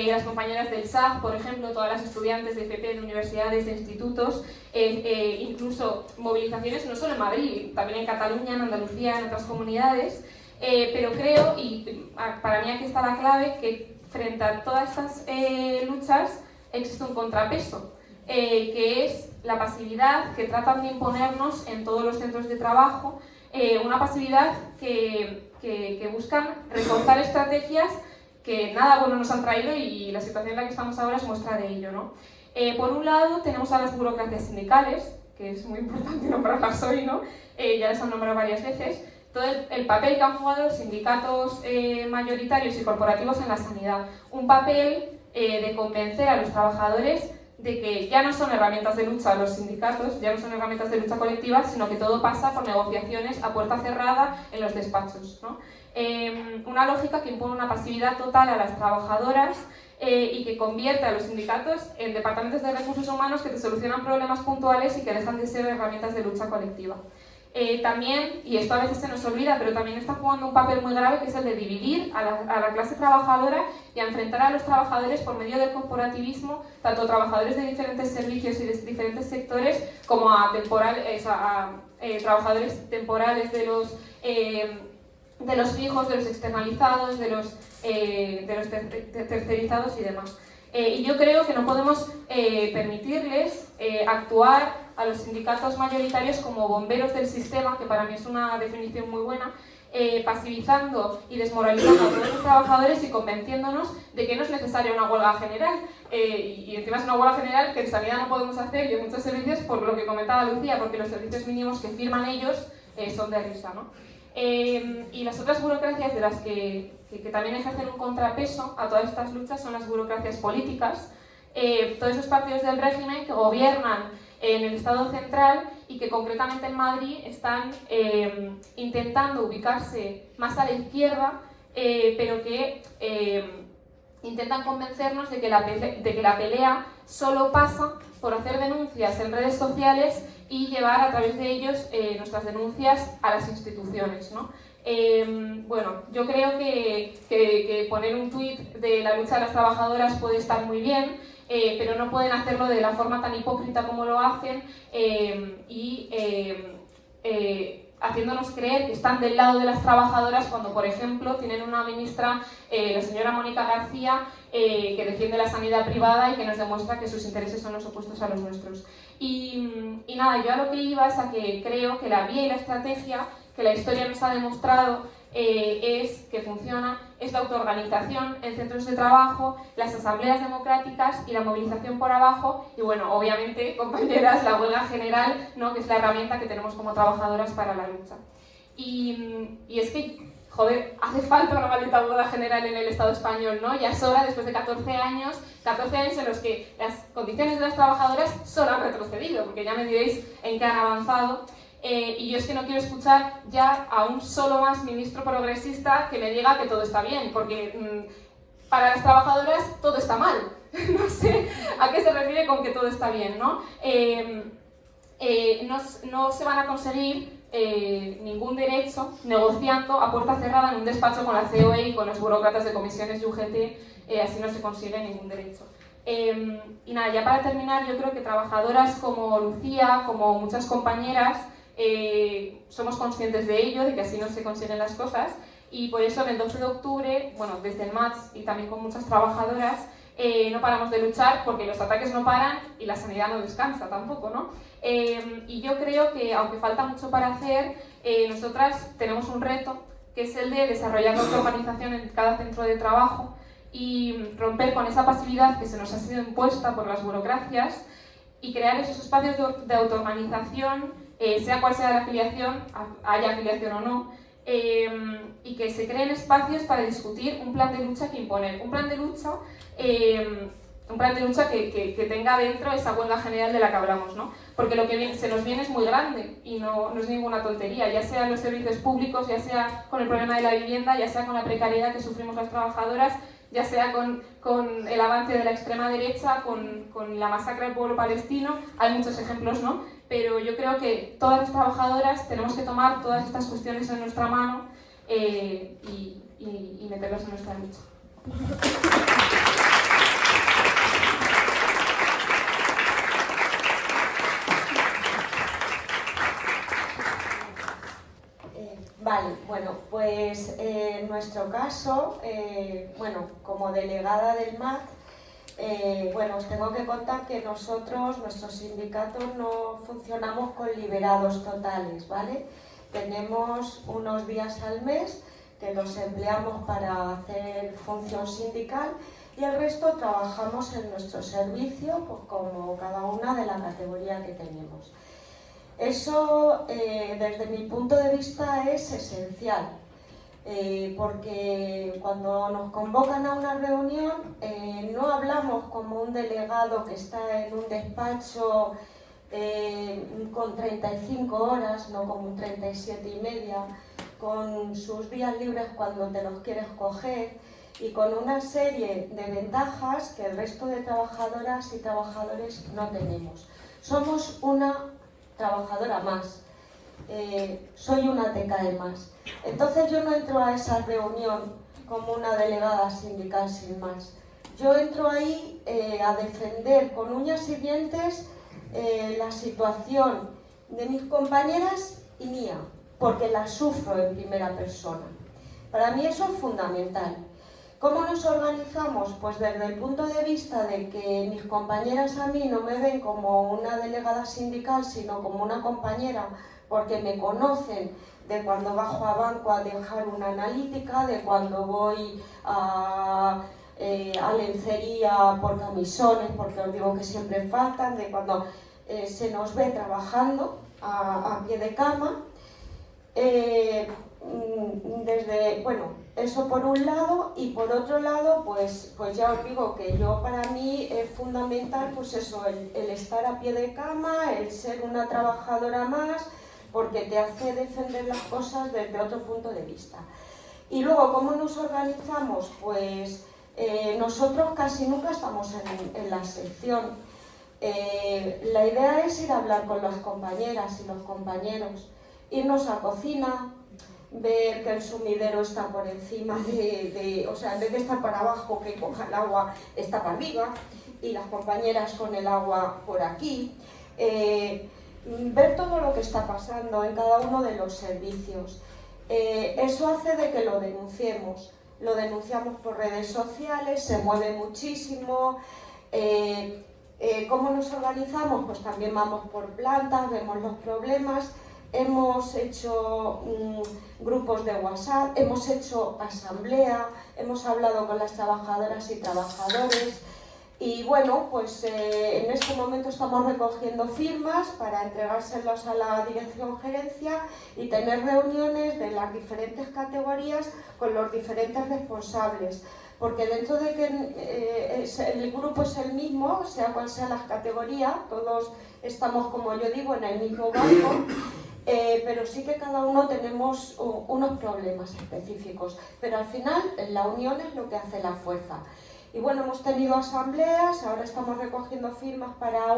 Las compañeras del SAG, por ejemplo, todas las estudiantes de FP, de universidades, de institutos, incluso movilizaciones no solo en Madrid, también en Cataluña, en Andalucía, en otras comunidades, pero creo, y para mí aquí está la clave, que frente a todas estas luchas existe un contrapeso, que es la pasividad que tratan de imponernos en todos los centros de trabajo, una pasividad que buscan reforzar estrategias que nada bueno nos han traído, y la situación en la que estamos ahora es muestra de ello, ¿no? Por un lado tenemos a las burocracias sindicales, que es muy importante nombrarlas hoy, ¿no? Ya les han nombrado varias veces, todo el papel que han jugado los sindicatos mayoritarios y corporativos en la sanidad, un papel de convencer a los trabajadores de que ya no son herramientas de lucha los sindicatos, ya no son herramientas de lucha colectiva, sino que todo pasa por negociaciones a puerta cerrada en los despachos, ¿no? Una lógica que impone una pasividad total a las trabajadoras y que convierte a los sindicatos en departamentos de recursos humanos que te solucionan problemas puntuales y que dejan de ser herramientas de lucha colectiva. También, y esto a veces se nos olvida, pero también está jugando un papel muy grave, que es el de dividir a la clase trabajadora y a enfrentar a los trabajadores por medio del corporativismo, tanto trabajadores de diferentes servicios y de diferentes sectores, como a trabajadores temporales de los fijos, de los externalizados, de los tercerizados y demás. Y yo creo que no podemos permitirles actuar a los sindicatos mayoritarios como bomberos del sistema, que para mí es una definición muy buena, pasivizando y desmoralizando a todos los trabajadores y convenciéndonos de que no es necesaria una huelga general. Y encima es una huelga general que en sanidad no podemos hacer y en muchos servicios, por lo que comentaba Lucía, porque los servicios mínimos que firman ellos son de risa, ¿no? Y las otras burocracias de las que también ejercen un contrapeso a todas estas luchas son las burocracias políticas, todos esos partidos del régimen que gobiernan en el Estado central y que concretamente en Madrid están intentando ubicarse más a la izquierda, pero que intentan convencernos de que la pelea solo pasa por hacer denuncias en redes sociales y llevar a través de ellos nuestras denuncias a las instituciones, ¿no? Bueno, yo creo que poner un tuit de la lucha de las trabajadoras puede estar muy bien, pero no pueden hacerlo de la forma tan hipócrita como lo hacen haciéndonos creer que están del lado de las trabajadoras cuando, por ejemplo, tienen una ministra, la señora Mónica García, que defiende la sanidad privada y que nos demuestra que sus intereses son los opuestos a los nuestros. Y nada, yo a lo que iba es a que creo que la vía y la estrategia que la historia nos ha demostrado es que funciona, es la autoorganización en centros de trabajo, las asambleas democráticas y la movilización por abajo, y bueno, obviamente, compañeras, la huelga general, ¿no?, que es la herramienta que tenemos como trabajadoras para la lucha. Y es que, joder, hace falta una maldita huelga general en el Estado español, ¿no? Ya es hora, después de 14 años en los que las condiciones de las trabajadoras solo han retrocedido, porque ya me diréis en qué han avanzado. Y yo es que no quiero escuchar ya a un solo más ministro progresista que me diga que todo está bien, porque para las trabajadoras todo está mal. No sé a qué se refiere con que todo está bien, ¿no? No se van a conseguir ningún derecho negociando a puerta cerrada en un despacho con la COE y con los burócratas de comisiones y UGT, así no se consigue ningún derecho. Y nada, ya para terminar, yo creo que trabajadoras como Lucía, como muchas compañeras, somos conscientes de ello, de que así no se consiguen las cosas, y por eso el 12 de octubre, bueno, desde el MATS y también con muchas trabajadoras, no paramos de luchar porque los ataques no paran y la sanidad no descansa tampoco, ¿no? Y yo creo que, aunque falta mucho para hacer, nosotras tenemos un reto, que es el de desarrollar nuestra organización en cada centro de trabajo y romper con esa pasividad que se nos ha sido impuesta por las burocracias y crear esos espacios de autoorganización, sea cual sea la afiliación, haya afiliación o no, y que se creen espacios para discutir un plan de lucha que imponer, un plan de lucha que tenga dentro esa huelga general de la que hablamos, ¿no? Porque lo que se nos viene es muy grande y no es ninguna tontería, ya sea en los servicios públicos, ya sea con el problema de la vivienda, ya sea con la precariedad que sufrimos las trabajadoras, ya sea con el avance de la extrema derecha, con la masacre del pueblo palestino. Hay muchos ejemplos, ¿no? Pero yo creo que todas las trabajadoras tenemos que tomar todas estas cuestiones en nuestra mano y meterlas en nuestra lucha. Vale, bueno, pues en nuestro caso, bueno, como delegada del MAT, bueno, os tengo que contar que nosotros, nuestro sindicato, no funcionamos con liberados totales, ¿vale? Tenemos unos días al mes que los empleamos para hacer función sindical y el resto trabajamos en nuestro servicio, pues como cada una de la categoría que tenemos. Eso, desde mi punto de vista, es esencial, porque cuando nos convocan a una reunión no hablamos como un delegado que está en un despacho con 35 horas, no como un 37,5, con sus días libres cuando te los quieres coger y con una serie de ventajas que el resto de trabajadoras y trabajadores no tenemos. Somos una trabajadora más, soy una TKE más. Entonces yo no entro a esa reunión como una delegada sindical sin más. Yo entro ahí a defender con uñas y dientes la situación de mis compañeras y mía, porque la sufro en primera persona. Para mí eso es fundamental. ¿Cómo nos organizamos? Pues desde el punto de vista de que mis compañeras a mí no me ven como una delegada sindical, sino como una compañera, porque me conocen de cuando bajo a banco a dejar una analítica, de cuando voy a lencería por camisones, porque os digo que siempre faltan, de cuando se nos ve trabajando a pie de cama. Bueno, eso por un lado, y por otro lado, pues ya os digo que para mí es fundamental pues eso, el estar a pie de cama, el ser una trabajadora más, porque te hace defender las cosas desde otro punto de vista. Y luego, ¿cómo nos organizamos? Pues nosotros casi nunca estamos en la sección. La idea es ir a hablar con las compañeras y los compañeros, irnos a cocina, ver que el sumidero está por encima o sea, en vez de estar para abajo, que coja el agua, está para arriba, y las compañeras con el agua por aquí. Ver todo lo que está pasando en cada uno de los servicios. Eso hace de que lo denunciamos por redes sociales, se mueve muchísimo. ¿Cómo nos organizamos? Pues también vamos por plantas, vemos los problemas. Hemos hecho grupos de WhatsApp, hemos hecho asamblea, hemos hablado con las trabajadoras y trabajadores y bueno, pues en este momento estamos recogiendo firmas para entregárselas a la dirección gerencia y tener reuniones de las diferentes categorías con los diferentes responsables, porque dentro de que el grupo es el mismo, sea cual sea la categoría, todos estamos, como yo digo, en el mismo barco. Pero sí que cada uno tenemos unos problemas específicos, pero al final la unión es lo que hace la fuerza. Y bueno, hemos tenido asambleas, ahora estamos recogiendo firmas para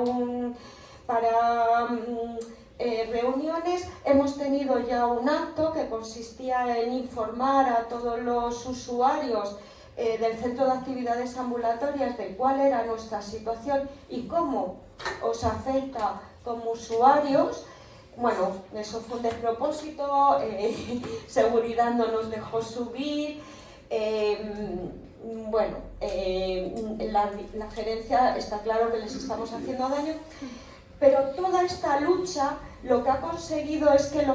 reuniones, hemos tenido ya un acto que consistía en informar a todos los usuarios del Centro de Actividades Ambulatorias de cuál era nuestra situación y cómo os afecta como usuarios. Bueno, eso fue un despropósito, seguridad no nos dejó subir, bueno, la gerencia está claro que les estamos haciendo daño, pero toda esta lucha lo que ha conseguido es que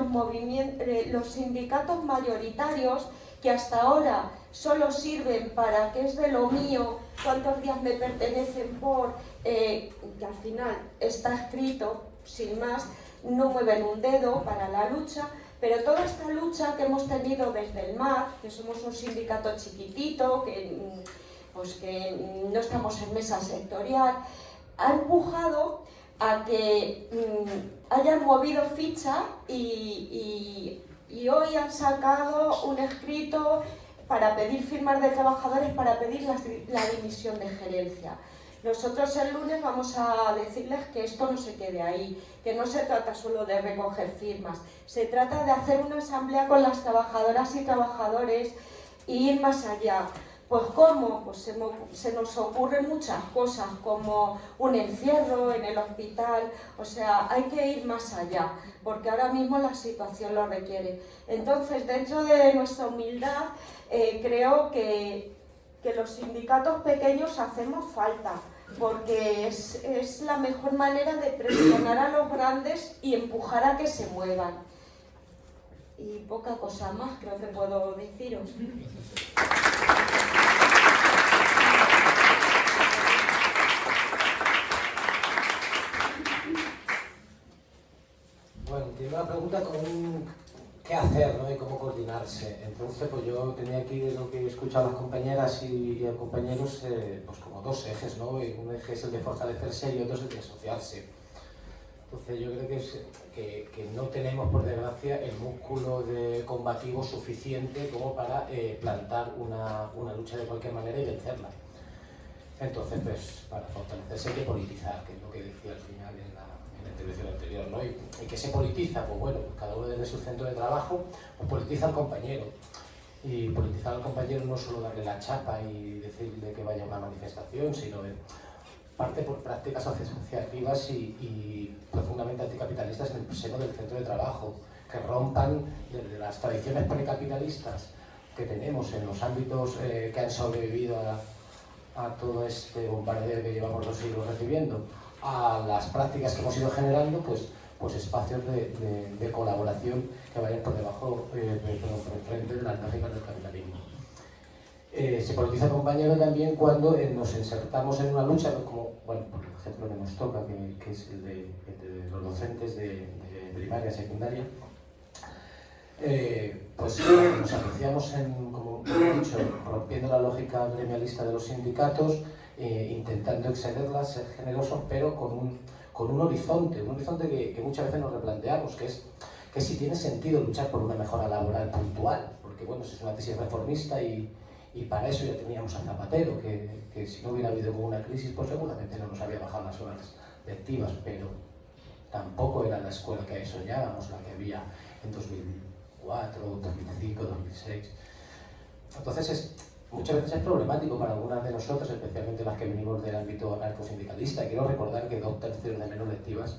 los sindicatos mayoritarios, que hasta ahora solo sirven para qué es de lo mío, cuántos días me pertenecen que al final está escrito, sin más, no mueven un dedo para la lucha, pero toda esta lucha que hemos tenido desde el MAR, que somos un sindicato chiquitito, que no estamos en mesa sectorial, ha empujado a que hayan movido ficha y hoy han sacado un escrito para pedir firmas de trabajadores, para pedir la dimisión de gerencia. Nosotros el lunes vamos a decirles que esto no se quede ahí, que no se trata solo de recoger firmas, se trata de hacer una asamblea con las trabajadoras y trabajadores e ir más allá. Pues ¿cómo? Pues se nos ocurren muchas cosas, como un encierro en el hospital, o sea, hay que ir más allá, porque ahora mismo la situación lo requiere. Entonces, dentro de nuestra humildad, creo que los sindicatos pequeños hacemos falta, porque es la mejor manera de presionar a los grandes y empujar a que se muevan. Y poca cosa más creo que puedo deciros. Bueno, tiene una pregunta con qué hacer, ¿no? Y cómo coordinarse. Entonces, pues yo tenía aquí de lo que he escuchado a las compañeras y a compañeros, pues como dos ejes, ¿no? Y un eje es el de fortalecerse y otro es el de asociarse. Entonces yo creo que no tenemos, por desgracia, el músculo combativo suficiente como para plantar una lucha de cualquier manera y vencerla. Entonces, pues para fortalecerse hay que politizar, que es lo que decía al final en la intervención anterior, ¿no? ¿Y qué se politiza? Pues bueno, cada uno desde su centro de trabajo, pues politiza al compañero. Y politizar al compañero no es solo darle la chapa y decirle que vaya a una manifestación, sino parte por prácticas asociativas y profundamente anticapitalistas en el seno del centro de trabajo, que rompan desde las tradiciones precapitalistas que tenemos en los ámbitos que han sobrevivido a todo este bombardeo que llevamos 2 siglos recibiendo, a las prácticas que hemos ido generando, pues espacios de colaboración que vayan por debajo, por el frente de las lógicas del capitalismo. Se politiza compañero también cuando nos insertamos en una lucha, como, bueno, por ejemplo que nos toca, que es el de los docentes de primaria, secundaria, pues nos asociamos como he dicho, rompiendo la lógica gremialista de los sindicatos, intentando excederla, ser generosos, pero con un horizonte que muchas veces nos replanteamos, que es si tiene sentido luchar por una mejora laboral puntual, porque bueno, es una tesis reformista y para eso ya teníamos a Zapatero, que si no hubiera habido como una crisis, pues seguramente no nos había bajado las horas lectivas, pero tampoco era la escuela que soñábamos, la que había en 2004, 2005, 2006. Entonces muchas veces es problemático para algunas de nosotros, especialmente las que venimos del ámbito anarcosindicalista. Quiero recordar que 2/3 de menos lectivas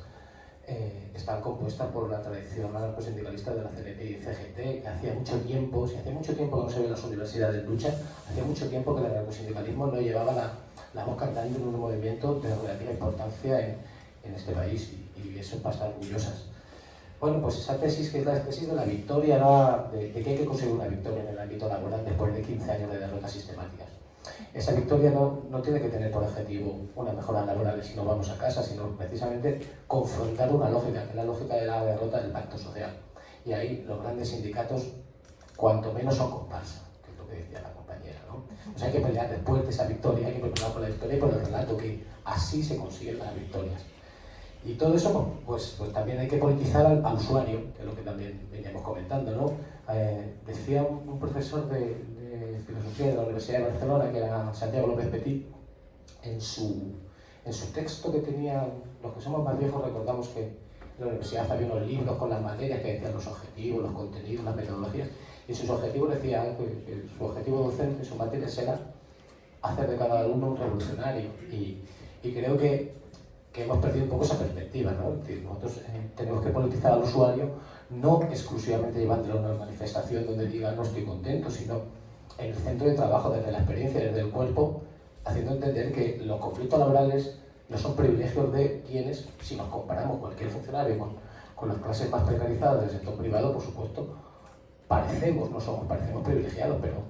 están compuestas por la tradición anarcosindicalista de la CNT y CGT, que hacía mucho tiempo que no se ve en las universidades luchas, hacía mucho tiempo que el anarcosindicalismo no llevaba la voz cantante en un movimiento de relativa importancia en este país, y eso es para estar orgullosas. Bueno, pues esa tesis, que es la tesis de la victoria, de que hay que conseguir una victoria en el ámbito laboral después de 15 años de derrotas sistemáticas. Esa victoria no tiene que tener por objetivo una mejora laboral si no vamos a casa, sino precisamente confrontar una lógica, que es la lógica de la derrota del pacto social. Y ahí los grandes sindicatos, cuanto menos, son comparsa, que es lo que decía la compañera, ¿no? O sea, hay que pelear después de esa victoria, hay que pelear por la victoria y por el relato, que así se consiguen las victorias. Y todo eso, pues también hay que politizar al usuario, que es lo que también veníamos comentando, ¿no? Decía un profesor de filosofía de la Universidad de Barcelona, que era Santiago López Petit, en su texto que tenía, los que somos más viejos recordamos que en la universidad había unos libros con las materias que decían los objetivos, los contenidos, las metodologías, y sus objetivos decía que su objetivo docente, su materia era hacer de cada alumno un revolucionario, y creo que hemos perdido un poco esa perspectiva, ¿no? Es decir, nosotros tenemos que politizar al usuario, no exclusivamente llevándolo a una manifestación donde diga no estoy contento, sino en el centro de trabajo, desde la experiencia, desde el cuerpo, haciendo entender que los conflictos laborales no son privilegios de quienes, si nos comparamos cualquier funcionario con las clases más precarizadas del sector privado, por supuesto, parecemos privilegiados, pero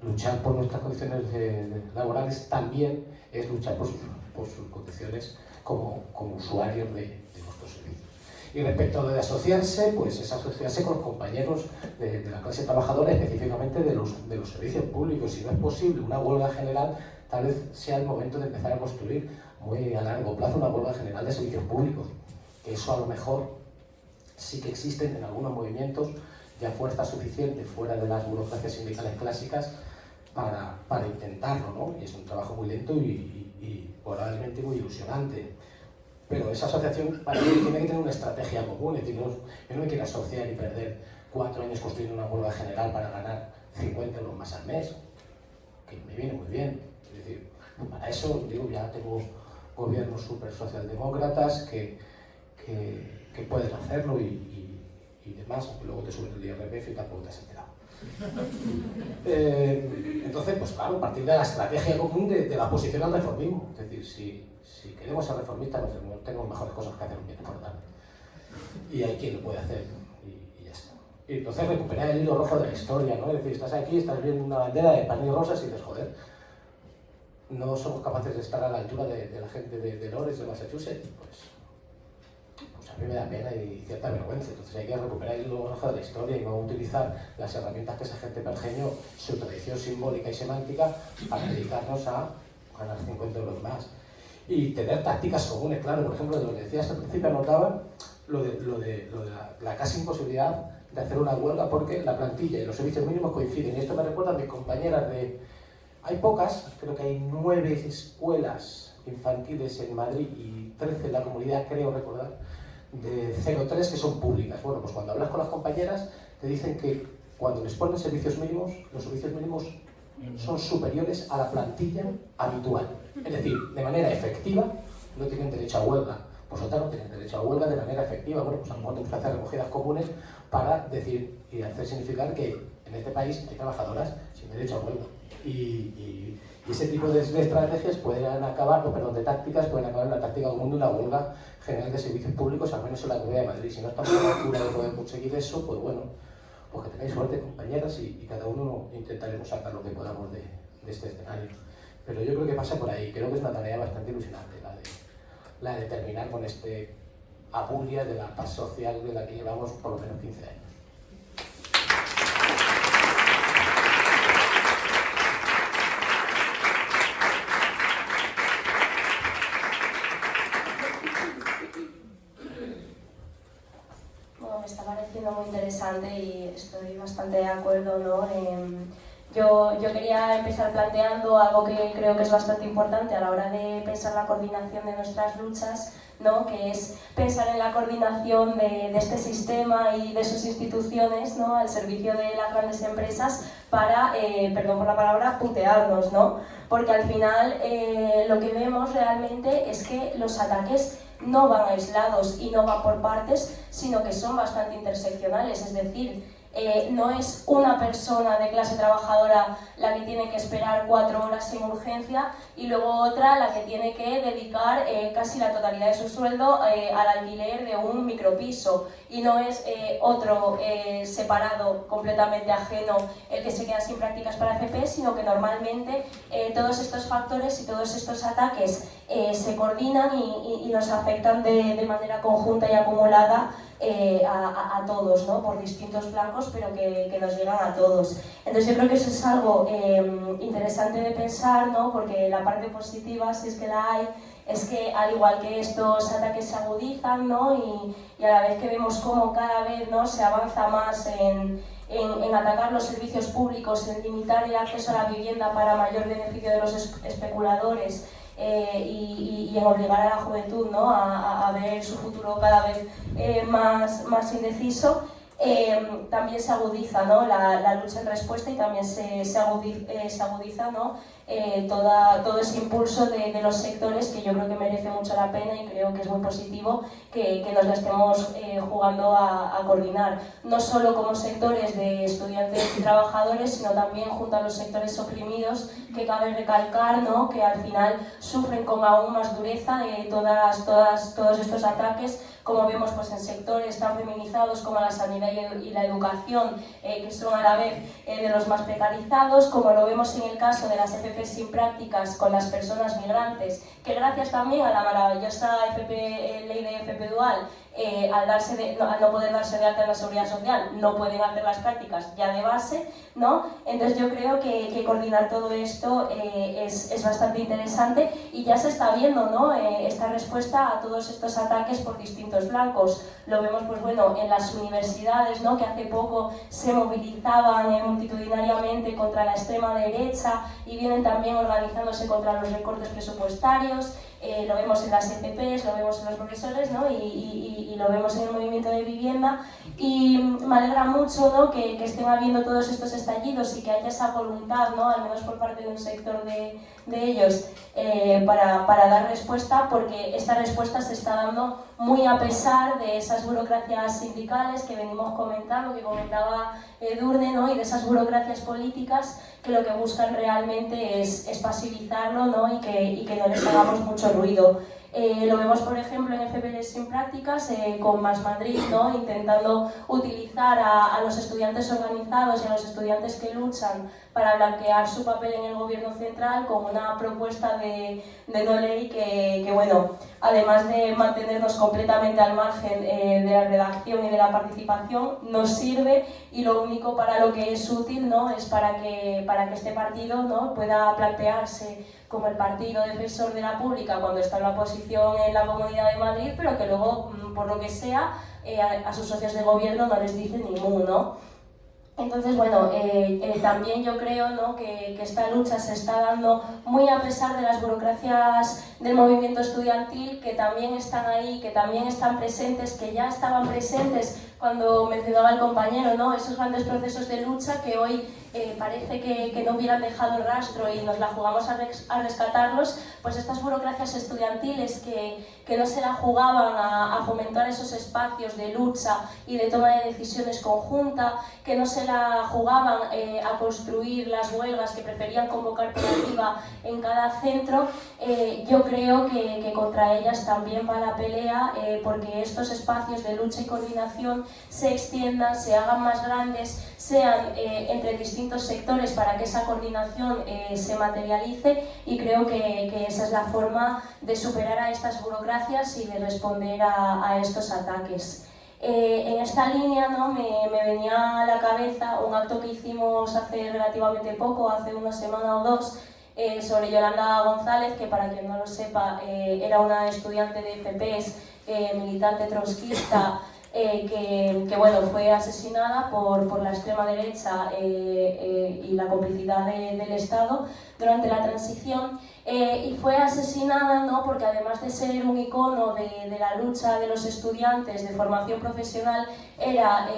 luchar por nuestras condiciones laborales también es luchar por sus condiciones como usuarios de nuestros servicios. Y respecto de asociarse, pues es asociarse con los compañeros de la clase trabajadora, específicamente de los servicios públicos. Si no es posible una huelga general, tal vez sea el momento de empezar a construir muy a largo plazo una huelga general de servicios públicos. Que eso a lo mejor sí que existen en algunos movimientos ya fuerza suficiente fuera de las burocracias sindicales clásicas para intentarlo, ¿no? Y es un trabajo muy lento y probablemente muy ilusionante. Pero esa asociación para mí tiene que tener una estrategia común. Es decir, yo no me quiero asociar y perder 4 años construyendo una huelga general para ganar 50 euros más al mes, que me viene muy bien. Es decir, para eso digo, ya tengo gobiernos súper socialdemócratas que pueden hacerlo y demás, aunque luego te suben el IRPF y tampoco te has enterado. Entonces, pues claro, a partir de la estrategia común de la oposición al reformismo. Es decir, si queremos ser reformistas, tenemos mejores cosas que hacer bien, por lo tanto. Y hay quien lo puede hacer, y ya está. Y entonces recuperar el hilo rojo de la historia, ¿no? Es decir, estás aquí, estás viendo una bandera de pan y rosas y dices, joder, no somos capaces de estar a la altura de la gente de Lawrence, de Massachusetts, pues a mí me da pena y cierta vergüenza. Entonces hay que recuperar el hilo rojo de la historia y no utilizar las herramientas que esa gente pergeñó, su tradición simbólica y semántica, para dedicarnos a ganar 50 euros más. Y tener tácticas comunes, claro. Por ejemplo, de lo que decías al principio, anotaba lo de la casi imposibilidad de hacer una huelga porque la plantilla y los servicios mínimos coinciden. Y esto me recuerda a mis compañeras Hay pocas, creo que hay 9 escuelas infantiles en Madrid y 13 en la comunidad, creo recordar, de 0-3 que son públicas. Bueno, pues cuando hablas con las compañeras te dicen que cuando les ponen servicios mínimos, los servicios mínimos son superiores a la plantilla habitual. Es decir, de manera efectiva no tienen derecho a huelga. Vosotras no tenéis derecho a huelga de manera efectiva. Bueno, pues a lo mejor tenemos que hacer recogidas comunes para decir y hacer significar que en este país hay trabajadoras sin derecho a huelga. Y ese tipo de estrategias pueden acabar, de tácticas, pueden acabar en la táctica común de una huelga general de servicios públicos, al menos en la Comunidad de Madrid. Si no estamos a la altura de poder conseguir eso, pues bueno, pues que tengáis suerte, compañeras, y cada uno intentaremos sacar lo que podamos de este escenario. Pero yo creo que pasa por ahí. Creo que es una tarea bastante ilusionante la de terminar con este abulia de la paz social de la que llevamos por lo menos 15 años. Me está pareciendo muy interesante y estoy bastante de acuerdo, ¿no? Yo quería empezar planteando algo que creo que es bastante importante a la hora de pensar la coordinación de nuestras luchas, ¿no? Que es pensar en la coordinación de este sistema y de sus instituciones, ¿no? Al servicio de las grandes empresas para, perdón por la palabra, putearnos, ¿no? Porque al final lo que vemos realmente es que los ataques no van aislados y no van por partes, sino que son bastante interseccionales, es decir, no es una persona de clase trabajadora la que tiene que esperar 4 horas sin urgencia y luego otra la que tiene que dedicar casi la totalidad de su sueldo al alquiler de un micropiso, y no es otro separado, completamente ajeno, el que se queda sin prácticas para FP, sino que normalmente todos estos factores y todos estos ataques se coordinan y nos afectan de manera conjunta y acumulada a todos, ¿no? Por distintos flancos, pero que nos llegan a todos. Entonces yo creo que eso es algo interesante de pensar, ¿no? Porque la parte positiva, si es que la hay, es que al igual que estos ataques se agudizan, ¿no? Y a la vez que vemos cómo cada vez, ¿no? Se avanza más en atacar los servicios públicos, en limitar el acceso a la vivienda para mayor beneficio de los especuladores, y en obligar a la juventud, ¿no? a ver su futuro cada vez más indeciso, también se agudiza, ¿no?, la lucha en respuesta, y también se agudiza, ¿no?, todo ese impulso de los sectores, que yo creo que merece mucho la pena, y creo que es muy positivo que nos la estemos jugando a coordinar, no solo como sectores de estudiantes y trabajadores, sino también junto a los sectores oprimidos, que cabe recalcar, ¿no?, que al final sufren con aún más dureza todos estos ataques, como vemos pues, en sectores tan feminizados como la sanidad y la educación, que son a la vez de los más precarizados, como lo vemos en el caso de las FP sin prácticas con las personas migrantes, que gracias también a la maravillosa ley de FP dual, al no poder darse de alta en la seguridad social, no pueden hacer las prácticas ya de base, ¿no? Entonces yo creo que coordinar todo esto es bastante interesante, y ya se está viendo, ¿no?, esta respuesta a todos estos ataques por distintos flancos. Lo vemos pues, bueno, en las universidades, ¿no?, que hace poco se movilizaban multitudinariamente contra la extrema derecha, y vienen también organizándose contra los recortes presupuestarios. Lo vemos en las FPs, lo vemos en los profesores, ¿no?, y lo vemos en el movimiento de vivienda, y me alegra mucho, ¿no?, que estén habiendo todos estos estallidos y que haya esa voluntad, ¿no?, al menos por parte de un sector de ellos, para dar respuesta, porque esta respuesta se está dando muy a pesar de esas burocracias sindicales que venimos comentando, que comentaba Edurne, ¿no?, y de esas burocracias políticas que lo que buscan realmente es pasivizarlo, ¿no?, y que no les hagamos mucho ruido. Lo vemos, por ejemplo, en FP sin prácticas, con Más Madrid, ¿no?, intentando utilizar a los estudiantes organizados y a los estudiantes que luchan para blanquear su papel en el gobierno central con una propuesta de no ley que, bueno, además de mantenernos completamente al margen de la redacción y de la participación, nos sirve, y lo único para lo que es útil, ¿no?, es para que este partido, ¿no?, pueda plantearse como el partido defensor de la pública cuando está en la oposición en la Comunidad de Madrid, pero que luego, por lo que sea, a sus socios de gobierno no les dice ningún, ¿no? Entonces, bueno, también yo creo, ¿no?, que esta lucha se está dando muy a pesar de las burocracias del movimiento estudiantil, que también están ahí, que también están presentes, que ya estaban presentes cuando mencionaba el compañero, ¿no?, esos grandes procesos de lucha que hoy parece que no hubieran dejado el rastro y nos la jugamos a rescatarlos. Pues estas burocracias estudiantiles que no se la jugaban a fomentar esos espacios de lucha y de toma de decisiones conjunta, que no se la jugaban a construir las huelgas, que preferían convocar por arriba en cada centro, yo creo que contra ellas también va la pelea, porque estos espacios de lucha y coordinación se extiendan, se hagan más grandes, sean entre distintos sectores, para que esa coordinación se materialice, y creo que esa es la forma de superar a estas burocracias y de responder a estos ataques. En esta línea, ¿no?, me venía a la cabeza un acto que hicimos hace relativamente poco, hace una semana o dos, sobre Yolanda González, que para quien no lo sepa era una estudiante de FPs, militante trotskista, que bueno, fue asesinada por la extrema derecha y la complicidad del Estado durante la transición, y fue asesinada, ¿no?, porque además de ser un icono de la lucha de los estudiantes de formación profesional, era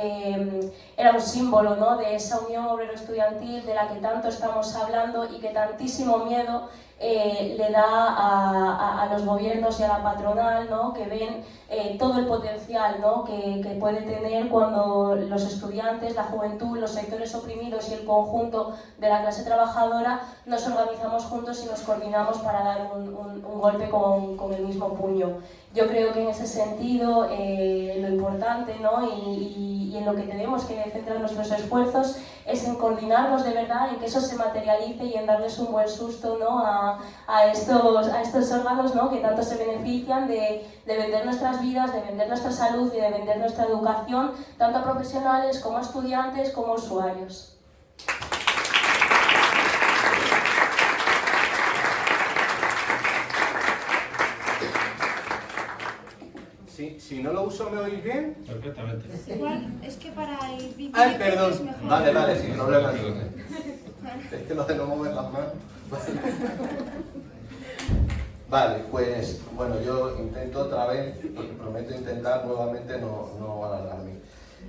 un símbolo, ¿no?, de esa unión obrero-estudiantil de la que tanto estamos hablando y que tantísimo miedo le da a los gobiernos y a la patronal, ¿no?, que ven todo el potencial, ¿no?, que puede tener cuando los estudiantes, la juventud, los sectores oprimidos y el conjunto de la clase trabajadora nos organizamos juntos y nos coordinamos para dar un golpe con el mismo puño. Yo creo que en ese sentido lo importante, ¿no?, y en lo que tenemos que centrar nuestros esfuerzos es en coordinarnos de verdad, en que eso se materialice y en darles un buen susto, ¿no?, a estos órganos, ¿no?, que tanto se benefician de vender nuestras vidas, de vender nuestra salud y de vender nuestra educación, tanto a profesionales como a estudiantes como a usuarios. Si no lo uso, ¿me oís bien? Perfectamente. Igual, es que para el vídeo... Ay, perdón. Es mejor. Vale, sin problema. Es que lo de no mover las manos. Vale, pues bueno, yo intento otra vez, y prometo intentar nuevamente no alargarme.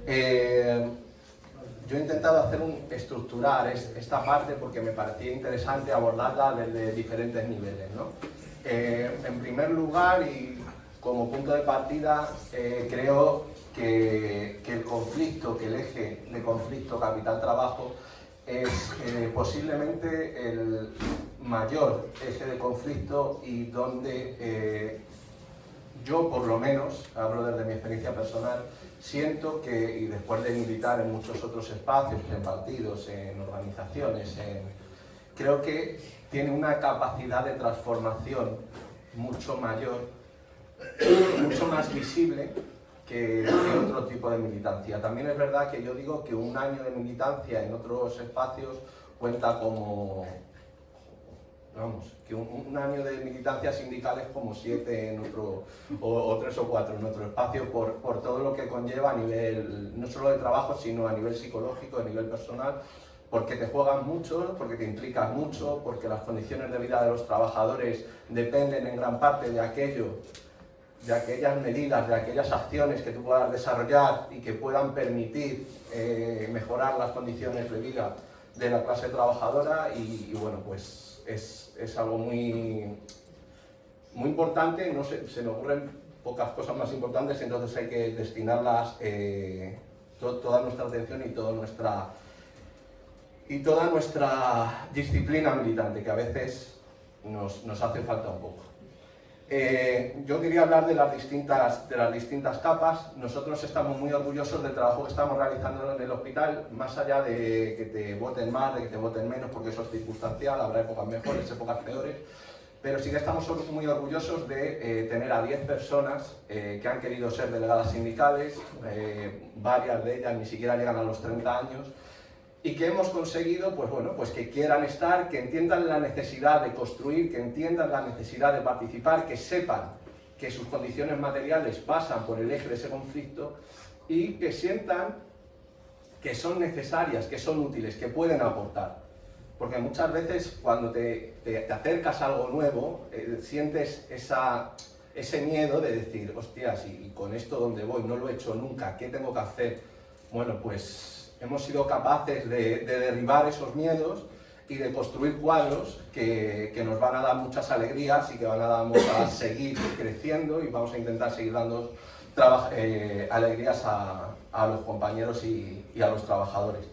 Yo he intentado estructurar esta parte porque me parecía interesante abordarla desde diferentes niveles, ¿no? En primer lugar, y como punto de partida, creo que el conflicto, que el eje de conflicto capital-trabajo es posiblemente el mayor eje de conflicto y donde yo, por lo menos, hablo desde mi experiencia personal, siento que, y después de militar en muchos otros espacios, en partidos, en organizaciones, creo que tiene una capacidad de transformación mucho mayor, mucho más visible que otro tipo de militancia. También es verdad que yo digo que un año de militancia en otros espacios cuenta como, vamos, que un año de militancia sindical es como 7 en otro, o 3 o 4 en otro espacio, por todo lo que conlleva a nivel, no solo de trabajo, sino a nivel psicológico, a nivel personal, porque te juegas mucho, porque te implicas mucho, porque las condiciones de vida de los trabajadores dependen en gran parte de aquello, de aquellas medidas, de aquellas acciones que tú puedas desarrollar y que puedan permitir mejorar las condiciones de vida de la clase trabajadora y bueno, pues es algo muy importante. No sé, se me ocurren pocas cosas más importantes, entonces hay que destinarlas toda nuestra atención y toda nuestra disciplina militante, que a veces nos hace falta un poco. Yo quería hablar de las distintas capas. Nosotros estamos muy orgullosos del trabajo que estamos realizando en el hospital, más allá de que te voten más, de que te voten menos, porque eso es circunstancial, habrá épocas mejores, épocas peores, pero sí que estamos muy orgullosos de tener a 10 personas que han querido ser delegadas sindicales, varias de ellas ni siquiera llegan a los 30 años, y que hemos conseguido, pues bueno, pues que quieran estar, que entiendan la necesidad de construir, que entiendan la necesidad de participar, que sepan que sus condiciones materiales pasan por el eje de ese conflicto y que sientan que son necesarias, que son útiles, que pueden aportar. Porque muchas veces cuando te acercas a algo nuevo, sientes ese miedo de decir, hostias, y con esto dónde voy, no lo he hecho nunca, ¿qué tengo que hacer? Bueno, pues hemos sido capaces de derribar esos miedos y de construir cuadros que nos van a dar muchas alegrías y que van a seguir creciendo y vamos a intentar seguir dando alegrías a los compañeros y a los trabajadores.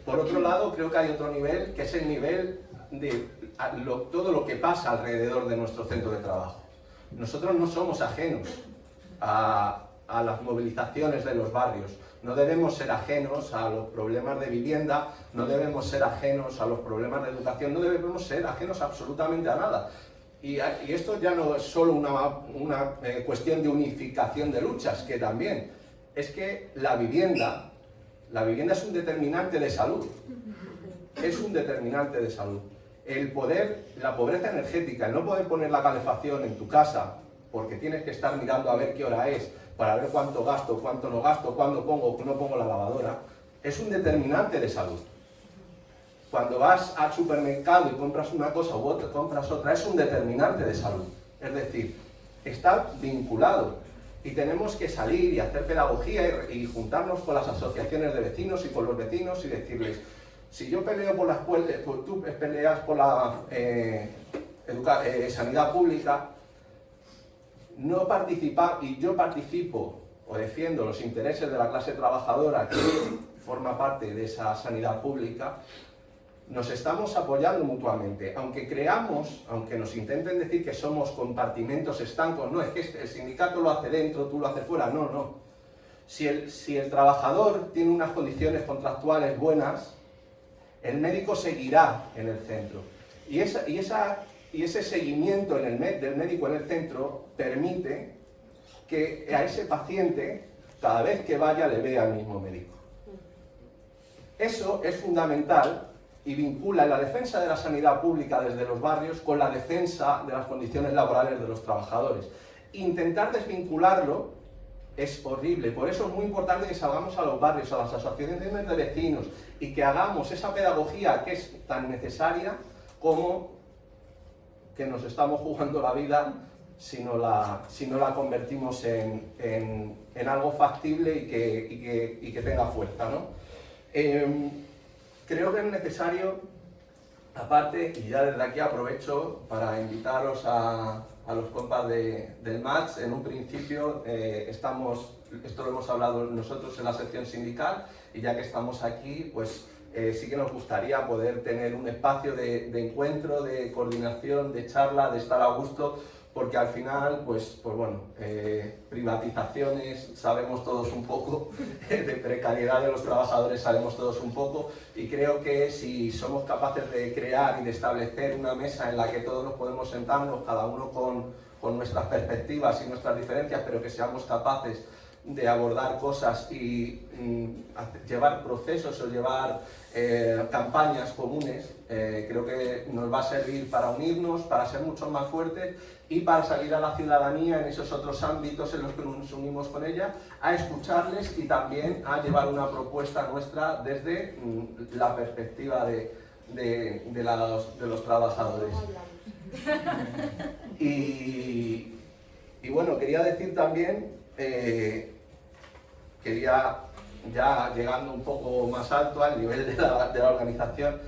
Por otro lado, creo que hay otro nivel, que es el nivel de todo lo que pasa alrededor de nuestro centro de trabajo. Nosotros no somos ajenos a las movilizaciones de los barrios. No debemos ser ajenos a los problemas de vivienda, no debemos ser ajenos a los problemas de educación, no debemos ser ajenos absolutamente a nada. Y esto ya no es solo una cuestión de unificación de luchas, que también es que la vivienda es un determinante de salud. Es un determinante de salud. La pobreza energética, el no poder poner la calefacción en tu casa porque tienes que estar mirando a ver qué hora es, para ver cuánto gasto, cuánto no gasto, cuándo pongo o no pongo la lavadora, es un determinante de salud. Cuando vas al supermercado y compras una cosa u otra, compras otra, es un determinante de salud. Es decir, está vinculado y tenemos que salir y hacer pedagogía y juntarnos con las asociaciones de vecinos y con los vecinos y decirles, si yo peleo por la escuela, pues tú peleas por la sanidad pública, no participa, y yo participo o defiendo los intereses de la clase trabajadora que forma parte de esa sanidad pública, nos estamos apoyando mutuamente. Aunque creamos, aunque nos intenten decir que somos compartimentos estancos, no, es que el sindicato lo hace dentro, tú lo haces fuera, no. Si el trabajador tiene unas condiciones contractuales buenas, el médico seguirá en el centro. Y ese seguimiento del médico en el centro permite que a ese paciente, cada vez que vaya, le vea al mismo médico. Eso es fundamental y vincula la defensa de la sanidad pública desde los barrios con la defensa de las condiciones laborales de los trabajadores. Intentar desvincularlo es horrible, por eso es muy importante que salgamos a los barrios, a las asociaciones de vecinos y que hagamos esa pedagogía que es tan necesaria como que nos estamos jugando la vida si no la convertimos en algo factible y que tenga fuerza, ¿no? Creo que es necesario, aparte, y ya desde aquí aprovecho para invitaros a los compas del match. En un principio esto lo hemos hablado nosotros en la sección sindical, y ya que estamos aquí, pues sí que nos gustaría poder tener un espacio de encuentro, de coordinación, de charla, de estar a gusto, porque al final, pues bueno, privatizaciones sabemos todos un poco, de precariedad de los trabajadores sabemos todos un poco, y creo que si somos capaces de crear y de establecer una mesa en la que todos nos podemos sentarnos, cada uno con nuestras perspectivas y nuestras diferencias, pero que seamos capaces de abordar cosas y llevar procesos o llevar campañas comunes, creo que nos va a servir para unirnos, para ser mucho más fuertes y para salir a la ciudadanía en esos otros ámbitos en los que nos unimos con ella, a escucharles y también a llevar una propuesta nuestra desde la perspectiva de los trabajadores. Y bueno, quería decir también, quería, ya llegando un poco más alto al nivel de la organización,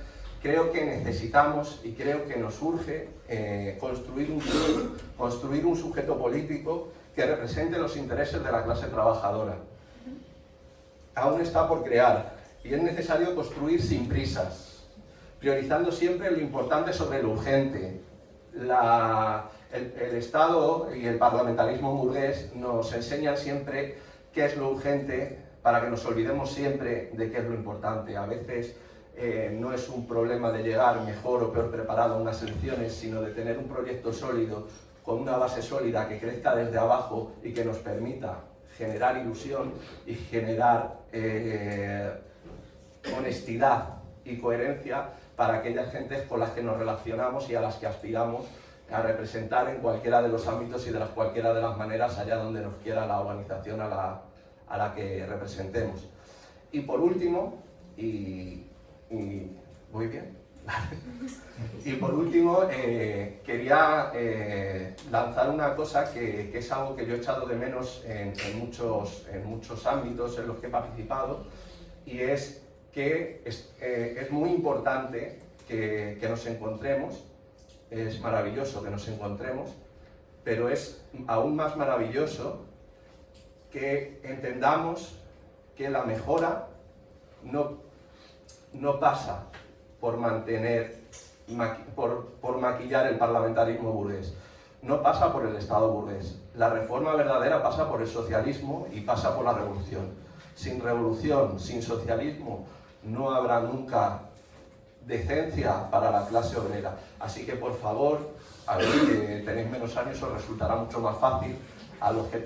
creo que necesitamos y creo que nos urge construir un sujeto político que represente los intereses de la clase trabajadora. Aún está por crear y es necesario construir sin prisas, priorizando siempre lo importante sobre lo urgente. El Estado y el parlamentarismo burgués nos enseñan siempre qué es lo urgente para que nos olvidemos siempre de qué es lo importante. A veces no es un problema de llegar mejor o peor preparado a unas elecciones, sino de tener un proyecto sólido, con una base sólida que crezca desde abajo y que nos permita generar ilusión y generar honestidad y coherencia para aquellas gentes con las que nos relacionamos y a las que aspiramos a representar en cualquiera de los ámbitos y de cualquiera de las maneras allá donde nos quiera la organización a la que representemos. Y por último, ¿voy bien? Y por último, quería lanzar una cosa que es algo que yo he echado de menos en muchos ámbitos en los que he participado, y es que es muy importante que nos encontremos. Es maravilloso que nos encontremos, pero es aún más maravilloso que entendamos que la mejora no pasa por maquillar el parlamentarismo burgués, no pasa por el Estado burgués. La reforma verdadera pasa por el socialismo y pasa por la revolución. Sin revolución, sin socialismo, no habrá nunca decencia para la clase obrera. Así que, por favor, a los que tenéis menos años os resultará mucho más fácil, a los que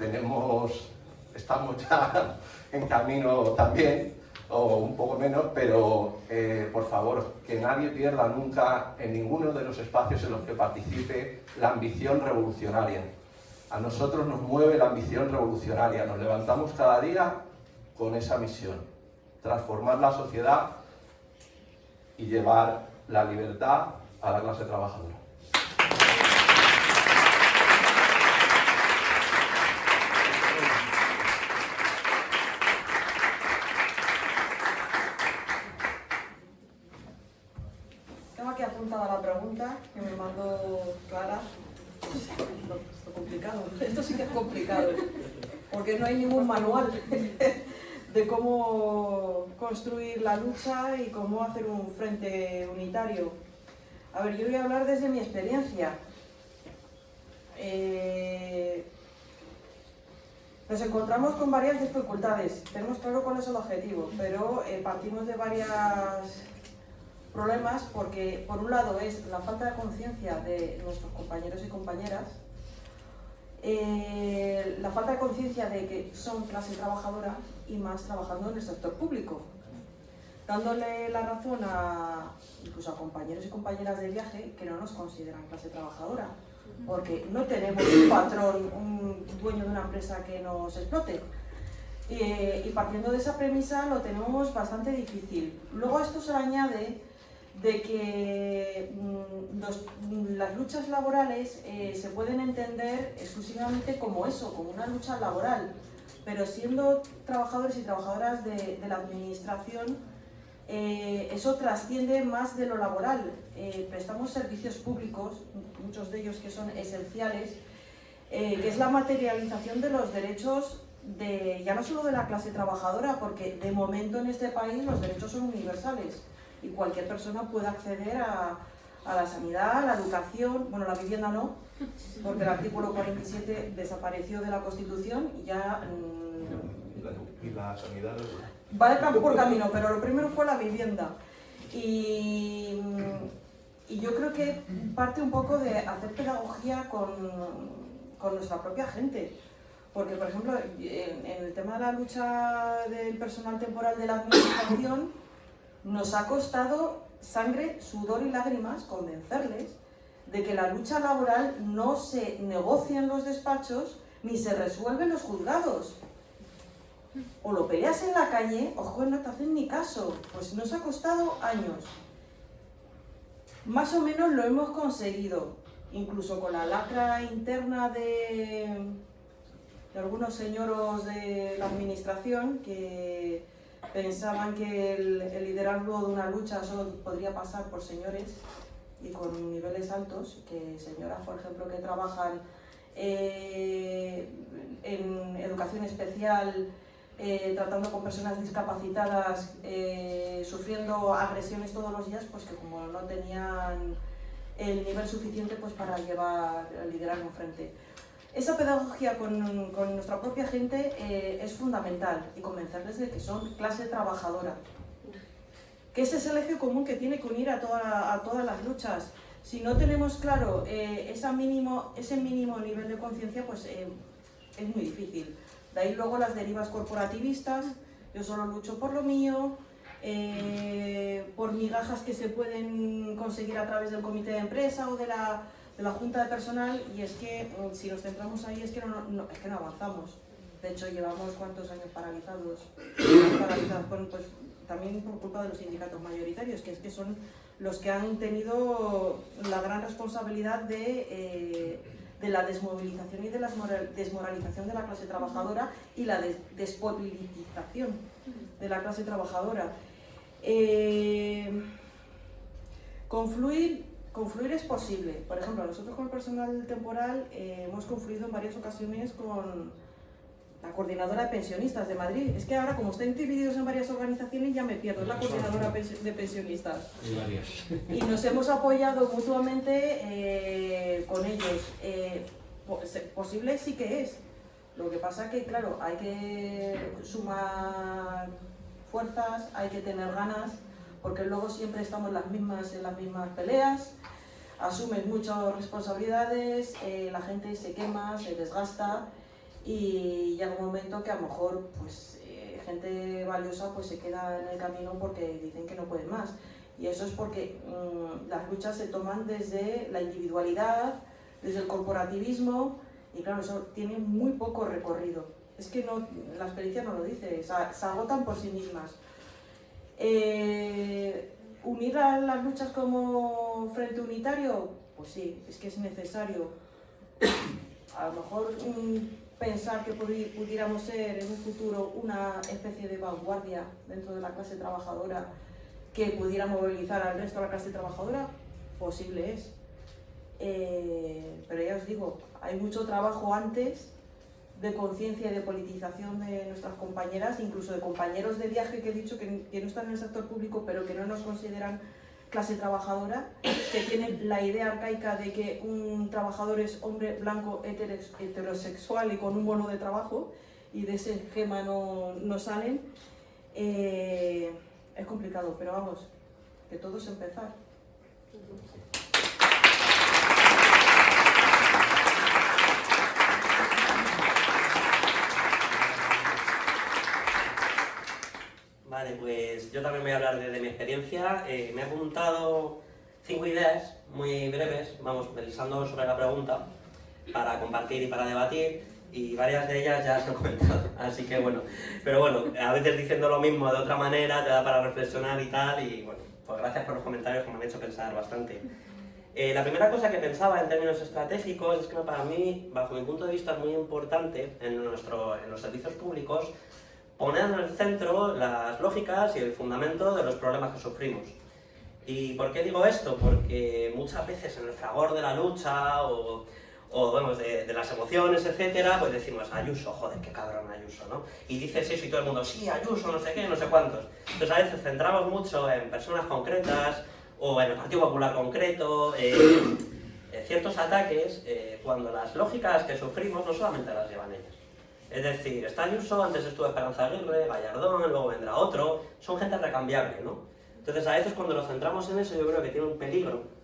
estamos ya en camino también, o un poco menos, pero por favor, que nadie pierda nunca en ninguno de los espacios en los que participe la ambición revolucionaria. A nosotros nos mueve la ambición revolucionaria, nos levantamos cada día con esa misión: transformar la sociedad y llevar la libertad a la clase trabajadora. Tengo aquí apuntada la pregunta que me mandó Clara. Esto es complicado. Esto sí que es complicado, porque no hay ningún manual de cómo construir la lucha y cómo hacer un frente unitario. A ver, yo voy a hablar desde mi experiencia. Nos encontramos con varias dificultades. Tenemos claro cuál es el objetivo, pero partimos de varios problemas, porque por un lado es la falta de conciencia de nuestros compañeros y compañeras, la falta de conciencia de que son clase trabajadora y más trabajando en el sector público, dándole la razón incluso a compañeros y compañeras de viaje que no nos consideran clase trabajadora, porque no tenemos un patrón, un dueño de una empresa que nos explote. Y partiendo de esa premisa lo tenemos bastante difícil. Luego a esto se le añade de que las luchas laborales se pueden entender exclusivamente como eso, como una lucha laboral, pero siendo trabajadores y trabajadoras de la administración, eso trasciende más de lo laboral. Prestamos servicios públicos, muchos de ellos que son esenciales, que es la materialización de los derechos ya no solo de la clase trabajadora, porque de momento en este país los derechos son universales y cualquier persona puede acceder a la sanidad, a la educación, bueno, la vivienda no, porque el artículo 47 desapareció de la Constitución y ya... Y la sanidad... Va por camino, pero lo primero fue la vivienda. Y yo creo que parte un poco de hacer pedagogía con nuestra propia gente. Porque, por ejemplo, en el tema de la lucha del personal temporal de la administración, nos ha costado sangre, sudor y lágrimas convencerles de que la lucha laboral no se negocia en los despachos ni se resuelve en los juzgados. O lo peleas en la calle, ojo, no te hacen ni caso. Pues nos ha costado años. Más o menos lo hemos conseguido, incluso con la lacra interna de algunos señoros de la administración que pensaban que el liderazgo de una lucha solo podría pasar por señores y con niveles altos, que señoras, por ejemplo, que trabajan en educación especial, tratando con personas discapacitadas, sufriendo agresiones todos los días, pues que como no tenían el nivel suficiente pues para llevar el liderazgo frente. Esa pedagogía con nuestra propia gente es fundamental y convencerles de que son clase trabajadora. Que ese es el eje común que tiene que unir a todas las luchas. Si no tenemos claro ese mínimo nivel de conciencia, pues es muy difícil. De ahí luego las derivas corporativistas, yo solo lucho por lo mío, por migajas que se pueden conseguir a través del comité de empresa o de la junta de personal, y es que si nos centramos ahí es que no avanzamos. De hecho llevamos ¿cuántos años paralizados? Bueno, pues también por culpa de los sindicatos mayoritarios, que es que son los que han tenido la gran responsabilidad de la desmovilización y de la desmoralización de la clase trabajadora y la despolitización de la clase trabajadora. Confluir es posible. Por ejemplo, nosotros con el personal temporal hemos confluido en varias ocasiones con la coordinadora de pensionistas de Madrid. Es que ahora, como están divididos en varias organizaciones, ya me pierdo, es la coordinadora de pensionistas. Y nos hemos apoyado mutuamente con ellos. Posible sí que es. Lo que pasa que, claro, hay que sumar fuerzas, hay que tener ganas, porque luego siempre estamos en las mismas peleas, asumes muchas responsabilidades, la gente se quema, se desgasta y llega un momento que a lo mejor pues, gente valiosa pues, se queda en el camino porque dicen que no pueden más. Y eso es porque las luchas se toman desde la individualidad, desde el corporativismo, y claro, eso tiene muy poco recorrido. Es que no, la experiencia no lo dice, se agotan por sí mismas. ¿Unir a las luchas como frente unitario? Pues sí, es que es necesario. A lo mejor pensar que pudiéramos ser en un futuro una especie de vanguardia dentro de la clase trabajadora que pudiera movilizar al resto de la clase trabajadora, posible es. Pero ya os digo, hay mucho trabajo antes de conciencia y de politización de nuestras compañeras, incluso de compañeros de viaje que he dicho que no están en el sector público pero que no nos consideran clase trabajadora, que tienen la idea arcaica de que un trabajador es hombre blanco heterosexual y con un bono de trabajo, y de ese esquema no salen. Es complicado, pero vamos, que todo es empezar. Vale, pues yo también voy a hablar de mi experiencia. Me he apuntado 5 ideas muy breves, vamos, pensando sobre la pregunta, para compartir y para debatir, y varias de ellas ya se han comentado, así que bueno. Pero bueno, a veces diciendo lo mismo de otra manera te da para reflexionar y tal, y bueno, Pues gracias por los comentarios que me han hecho pensar bastante. La primera cosa que pensaba en términos estratégicos es que para mí, bajo mi punto de vista, es muy importante en los servicios públicos poner en el centro las lógicas y el fundamento de los problemas que sufrimos. ¿Y por qué digo esto? Porque muchas veces en el fragor de la lucha o vamos, de las emociones, etcétera, pues decimos, Ayuso, joder, qué cabrón Ayuso, ¿no? Y dices eso y todo el mundo, sí, Ayuso, no sé qué, no sé cuántos. Entonces a veces centramos mucho en personas concretas o en el Partido Popular concreto, ciertos ataques, cuando las lógicas que sufrimos no solamente las llevan ellas. Es decir, está Ayuso, antes estuvo Esperanza Aguirre, Gallardón, luego vendrá otro, son gente recambiable, ¿no? Entonces a veces cuando nos centramos en eso yo creo que tiene un peligro,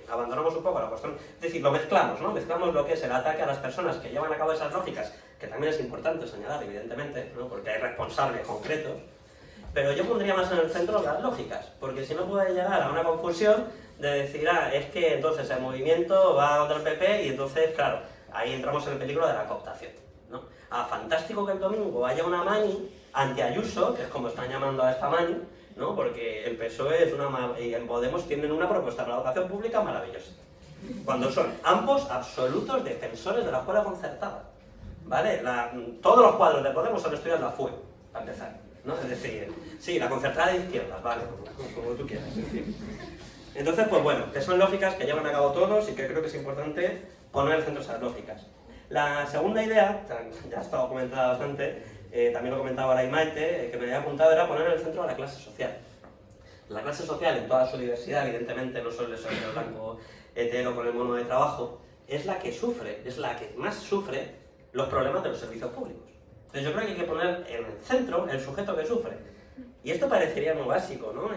abandonamos un poco la cuestión, es decir, lo mezclamos, ¿no? Mezclamos lo que es el ataque a las personas que llevan a cabo esas lógicas, que también es importante señalar, evidentemente, ¿no? Porque hay responsables concretos, pero yo pondría más en el centro las lógicas, porque si no puede llegar a una confusión de decir, es que entonces el movimiento va contra el PP y entonces, claro, ahí entramos en el peligro de la cooptación, ¿no? Fantástico que el domingo haya una mani anti-Ayuso, que es como están llamando a esta mani, ¿no? Porque el PSOE y el Podemos tienen una propuesta para la educación pública maravillosa, cuando son ambos absolutos defensores de la escuela concertada, ¿vale? Todos los cuadros de Podemos son estudiantes de la FUE, para empezar, ¿no? Es decir, sí, la concertada de izquierdas, vale, como tú quieras, es decir. Entonces, pues bueno, que son lógicas que llevan a cabo todos y que creo que es importante poner en el centro esas lógicas. La segunda idea, ya ha estado comentada bastante, también lo comentaba ahora Maite, que me había apuntado, era poner en el centro a la clase social. La clase social en toda su diversidad, evidentemente no solo el hombre blanco hetero con el mono de trabajo, es la que sufre, es la que más sufre los problemas de los servicios públicos. Entonces yo creo que hay que poner en el centro el sujeto que sufre. Y esto parecería muy básico, ¿no?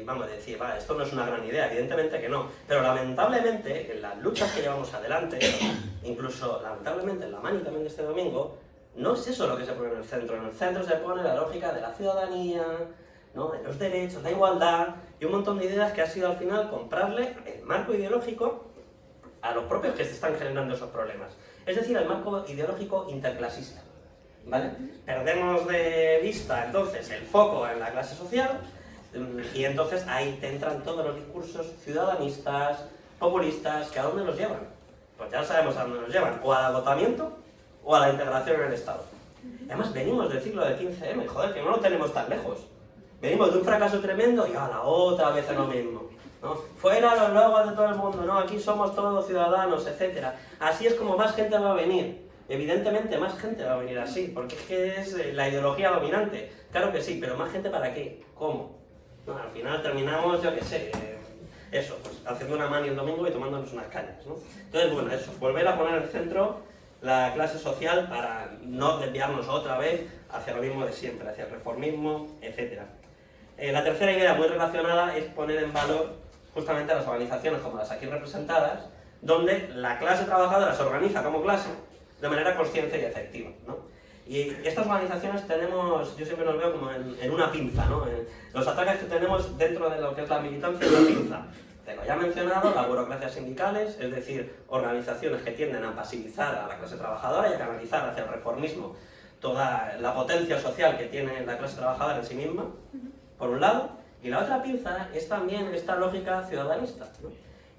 Vamos a decir, esto no es una gran idea, evidentemente que no. Pero lamentablemente, en las luchas que llevamos adelante, incluso lamentablemente en la mani también de este domingo, no es eso lo que se pone en el centro. En el centro se pone la lógica de la ciudadanía, ¿no? De los derechos, la igualdad y un montón de ideas que ha sido al final comprarle el marco ideológico a los propios que se están generando esos problemas. Es decir, el marco ideológico interclasista, ¿vale? Perdemos de vista entonces el foco en la clase social y entonces ahí te entran todos los discursos ciudadanistas, populistas, que ¿a dónde nos llevan? Pues ya sabemos a dónde nos llevan, o al agotamiento o a la integración en el Estado. Además venimos del ciclo del 15M, joder, que no lo tenemos tan lejos. Venimos de un fracaso tremendo y ahora otra vez es lo mismo, ¿no? Fuera los logos de todo el mundo, ¿no? Aquí somos todos ciudadanos, etc. Así es como más gente va a venir. Evidentemente más gente va a venir así, porque es que es la ideología dominante. Claro que sí, pero más gente ¿para qué? ¿Cómo? No, al final terminamos, yo qué sé, eso, pues haciendo una mani el domingo y tomándonos unas cañas, ¿no? Entonces, bueno, eso, volver a poner en el centro la clase social para no desviarnos otra vez hacia lo mismo de siempre, hacia el reformismo, etc. La tercera idea muy relacionada es poner en valor justamente a las organizaciones como las aquí representadas, donde la clase trabajadora se organiza como clase de manera consciente y efectiva, ¿no? Y estas organizaciones tenemos, yo siempre nos veo como en una pinza, ¿no? Los ataques que tenemos dentro de lo que es la militancia es una pinza. Te lo ya mencionado, las burocracias sindicales, es decir, organizaciones que tienden a pasivizar a la clase trabajadora y a canalizar hacia el reformismo toda la potencia social que tiene la clase trabajadora en sí misma, por un lado, y la otra pinza es también esta lógica ciudadanista, ¿no?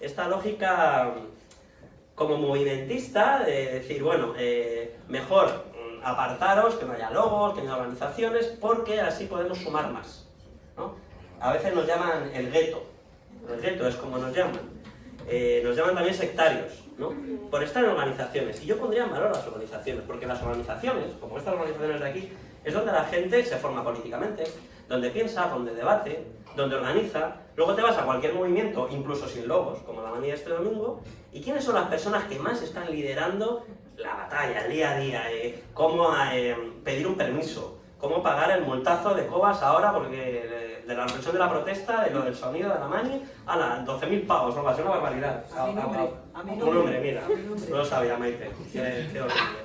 Esta lógica como movimentista de decir, bueno, mejor apartaros, que no haya logos, que no haya organizaciones, porque así podemos sumar más, ¿no? A veces nos llaman el gueto es como nos llaman también sectarios, ¿no? Por estar en organizaciones, y yo pondría en valor las organizaciones, porque las organizaciones, como estas organizaciones de aquí, es donde la gente se forma políticamente, donde piensa, donde debate, donde organiza. Luego te vas a cualquier movimiento, incluso sin logos, como la manía de este domingo, y ¿quiénes son las personas que más están liderando la batalla, el día a día? Cómo pedir un permiso, cómo pagar el multazo de Cobas ahora, porque de la represión de la protesta, de lo del sonido de la mani, a las 12.000 pavos, o algo así, una barbaridad. A mi nombre, mira, no lo sabía, Maite, qué horrible.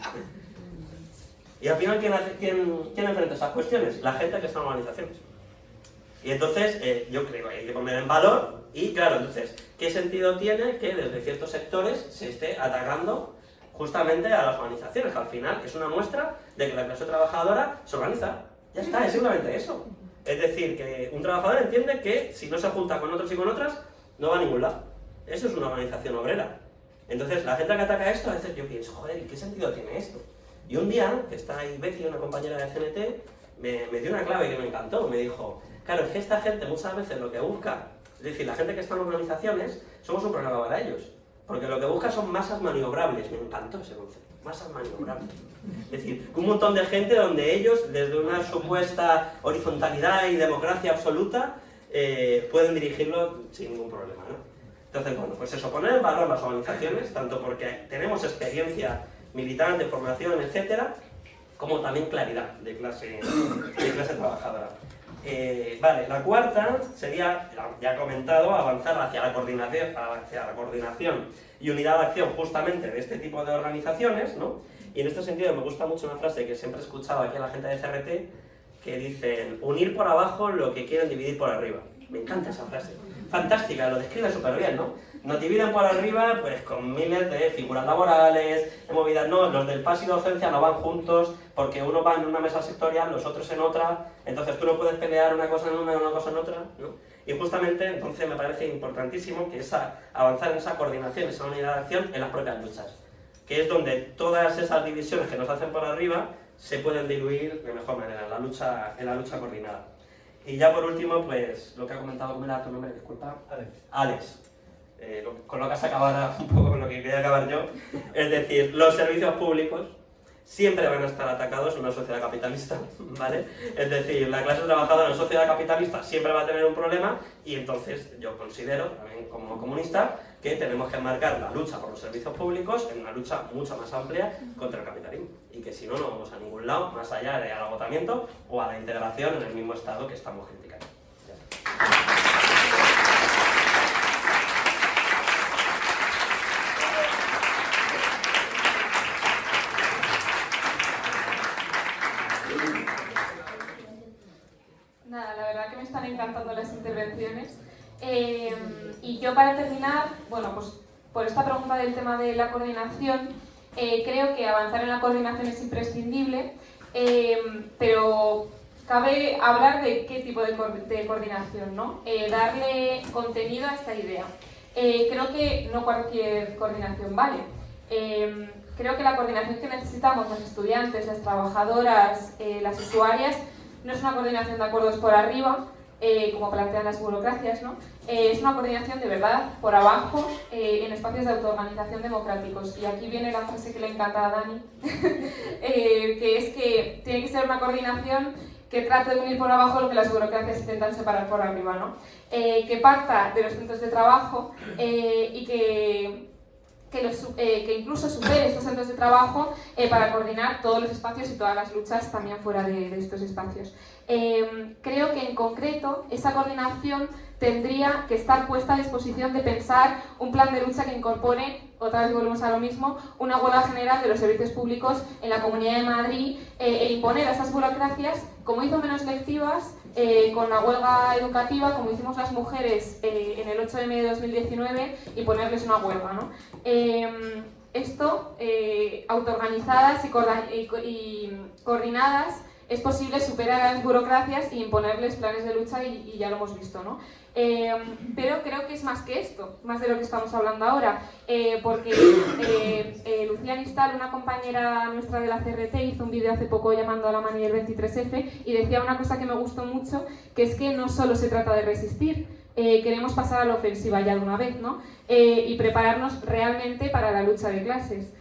Y al final, ¿quién enfrenta esas cuestiones? La gente que está en organizaciones. Y entonces, yo creo que hay que poner en valor, y claro, entonces, ¿qué sentido tiene que desde ciertos sectores se esté atacando justamente a las organizaciones? Que al final es una muestra de que la clase trabajadora se organiza. Ya está, es simplemente eso. Es decir, que un trabajador entiende que si no se junta con otros y con otras, no va a ningún lado. Eso es una organización obrera. Entonces, la gente que ataca esto, a veces yo pienso, joder, ¿y qué sentido tiene esto? Y un día, que está ahí Becky, una compañera de CNT, me dio una clave que me encantó. Me dijo, claro, es que esta gente muchas veces lo que busca, es decir, la gente que está en organizaciones, somos un problema para ellos. Porque lo que busca son masas maniobrables. Me encantó ese concepto, masas maniobrables. Es decir, un montón de gente donde ellos, desde una supuesta horizontalidad y democracia absoluta, pueden dirigirlo sin ningún problema, ¿no? Entonces, bueno, pues eso, poner en valor las organizaciones, tanto porque tenemos experiencia militante, formación, etcétera, como también claridad de clase trabajadora. Vale, la cuarta sería, ya he comentado, avanzar hacia la coordinación y unidad de acción justamente de este tipo de organizaciones, ¿no? Y en este sentido me gusta mucho una frase que siempre he escuchado aquí a la gente de CRT, que dicen, unir por abajo lo que quieren dividir por arriba. Me encanta esa frase. Fantástica, lo describe súper bien, ¿no? Nos dividen por arriba pues con miles de figuras laborales, de movidas, no, los del PAS y docencia no van juntos porque uno va en una mesa sectorial, los otros en otra, entonces tú no puedes pelear una cosa en una y una cosa en otra, ¿no? Y justamente entonces me parece importantísimo que avanzar en esa coordinación, esa unidad de acción en las propias luchas, que es donde todas esas divisiones que nos hacen por arriba se pueden diluir de mejor manera en la lucha coordinada. Y ya por último, pues lo que ha comentado, ¿cómo era tu nombre? Disculpa. Alex. Con lo que has acabado ahora, un poco con lo que quería acabar yo. Es decir, los servicios públicos siempre van a estar atacados en una sociedad capitalista, ¿vale? Es decir, la clase trabajadora en una sociedad capitalista siempre va a tener un problema y entonces yo considero, también como comunista, que tenemos que enmarcar la lucha por los servicios públicos en una lucha mucho más amplia contra el capitalismo y que si no, no vamos a ningún lado más allá del agotamiento o a la integración en el mismo estado que estamos criticando. Nada, la verdad que me están encantando las intervenciones. Y yo para terminar, bueno, pues por esta pregunta del tema de la coordinación, creo que avanzar en la coordinación es imprescindible, pero cabe hablar de qué tipo de coordinación, ¿no? Darle contenido a esta idea. Creo que no cualquier coordinación vale. Creo que la coordinación que necesitamos las estudiantes, las trabajadoras, las usuarias, no es una coordinación de acuerdos por arriba, como plantean las burocracias, ¿no? Es una coordinación de verdad por abajo, en espacios de autoorganización democráticos. Y aquí viene la frase que le encanta a Dani, que es que tiene que ser una coordinación que trate de unir por abajo lo que las burocracias intentan separar por arriba, ¿no? Que parta de los centros de trabajo y que incluso supere estos centros de trabajo para coordinar todos los espacios y todas las luchas también fuera de estos espacios. Creo que en concreto esa coordinación tendría que estar puesta a disposición de pensar un plan de lucha que incorpore, otra vez volvemos a lo mismo, una huelga general de los servicios públicos en la Comunidad de Madrid e imponer a esas burocracias, como hizo Menos Lectivas, con la huelga educativa, como hicimos las mujeres en el 8M de 2019, y ponerles una huelga, ¿no? Esto, autoorganizadas y coordinadas, es posible superar a las burocracias e imponerles planes de lucha y ya lo hemos visto, ¿no? Pero creo que es más que esto, más de lo que estamos hablando ahora, porque Lucía Nistal, una compañera nuestra de la CRT, hizo un vídeo hace poco llamando a la mani del 23F y decía una cosa que me gustó mucho, que es que no solo se trata de resistir, queremos pasar a la ofensiva ya de una vez, ¿no? Y prepararnos realmente para la lucha de clases.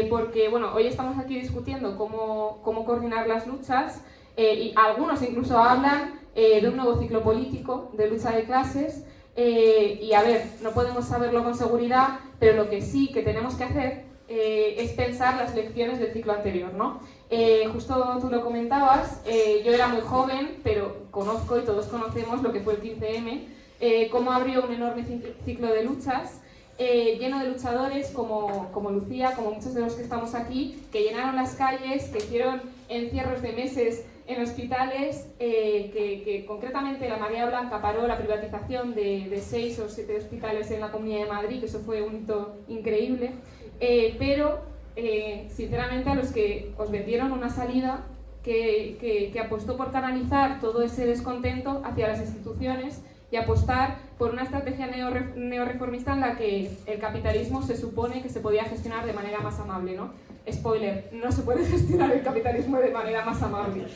Porque bueno, hoy estamos aquí discutiendo cómo coordinar las luchas y algunos incluso hablan de un nuevo ciclo político de lucha de clases y a ver, no podemos saberlo con seguridad, pero lo que sí que tenemos que hacer es pensar las lecciones del ciclo anterior, ¿no? Justo tú lo comentabas, yo era muy joven, pero conozco y todos conocemos lo que fue el 15M, cómo abrió un enorme ciclo de luchas, lleno de luchadores como Lucía, como muchos de los que estamos aquí, que llenaron las calles, que hicieron encierros de meses en hospitales, que concretamente la Marea Blanca paró la privatización de 6 o 7 hospitales en la Comunidad de Madrid, que eso fue un hito increíble, pero sinceramente a los que os vendieron una salida que apostó por canalizar todo ese descontento hacia las instituciones y apostar por una estrategia neorreformista en la que el capitalismo se supone que se podía gestionar de manera más amable, ¿no? Spoiler, no se puede gestionar el capitalismo de manera más amable.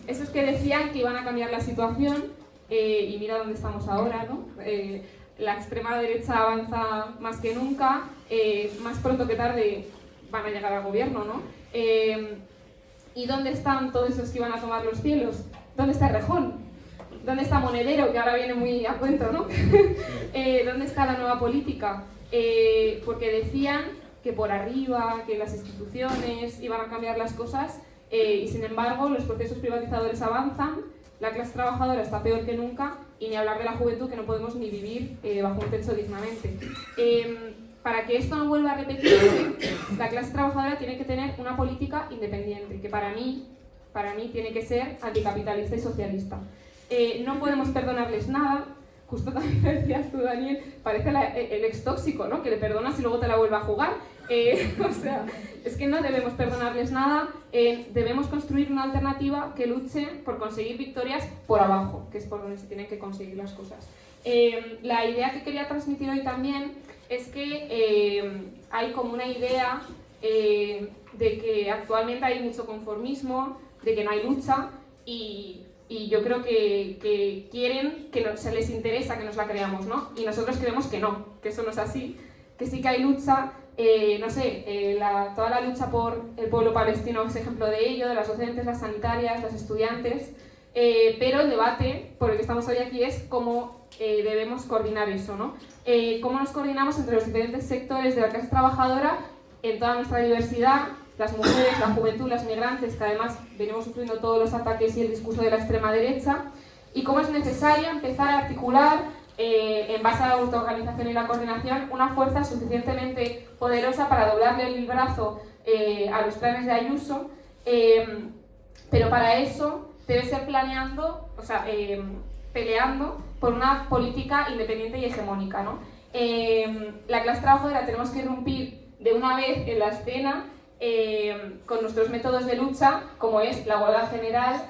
Esos que decían que iban a cambiar la situación, y mira dónde estamos ahora, ¿no? La extrema derecha avanza más que nunca, más pronto que tarde van a llegar al gobierno, ¿no? ¿Y dónde están todos esos que iban a tomar los cielos? ¿Dónde está Rejón? ¿Dónde está Monedero, que ahora viene muy a cuento, ¿no? ¿Dónde está la nueva política? Porque decían que por arriba, que las instituciones iban a cambiar las cosas, y sin embargo los procesos privatizadores avanzan, la clase trabajadora está peor que nunca, y ni hablar de la juventud, que no podemos ni vivir bajo un techo dignamente. Para que esto no vuelva a repetirse, la clase trabajadora tiene que tener una política independiente, que para mí tiene que ser anticapitalista y socialista. No podemos perdonarles nada. Justo también decías tú, Daniel, parece el ex tóxico, ¿no? Que le perdonas y luego te la vuelve a jugar. O sea, es que no debemos perdonarles nada. Debemos construir una alternativa que luche por conseguir victorias por abajo, que es por donde se tienen que conseguir las cosas. La idea que quería transmitir hoy también es que hay como una idea de que actualmente hay mucho conformismo, de que no hay lucha, y yo creo que quieren, se les interesa que nos la creamos, ¿no? Y nosotros creemos que no, que eso no es así, que sí que hay lucha. No sé, toda la lucha por el pueblo palestino es ejemplo de ello, de las docentes, las sanitarias, las estudiantes, pero el debate por el que estamos hoy aquí es cómo debemos coordinar eso, ¿no? Cómo nos coordinamos entre los diferentes sectores de la clase trabajadora en toda nuestra diversidad, las mujeres, la juventud, las migrantes, que además venimos sufriendo todos los ataques y el discurso de la extrema derecha, y cómo es necesario empezar a articular, en base a la autoorganización y la coordinación, una fuerza suficientemente poderosa para doblarle el brazo a los planes de Ayuso, pero para eso debe ser peleando por una política independiente y hegemónica, ¿no? La clase trabajadora tenemos que irrumpir de una vez en la escena con nuestros métodos de lucha, como es la huelga general.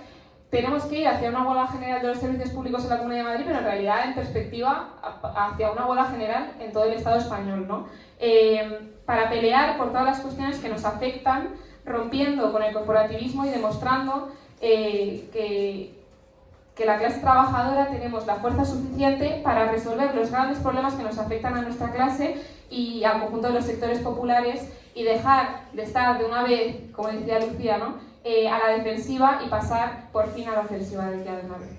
Tenemos que ir hacia una huelga general de los servicios públicos en la Comunidad de Madrid, pero en realidad, en perspectiva, hacia una huelga general en todo el Estado español, ¿no? Para pelear por todas las cuestiones que nos afectan, rompiendo con el corporativismo y demostrando que la clase trabajadora tenemos la fuerza suficiente para resolver los grandes problemas que nos afectan a nuestra clase y al conjunto de los sectores populares, y dejar de estar de una vez, como decía Lucía, ¿no? A la defensiva, y pasar por fin a la ofensiva de una vez.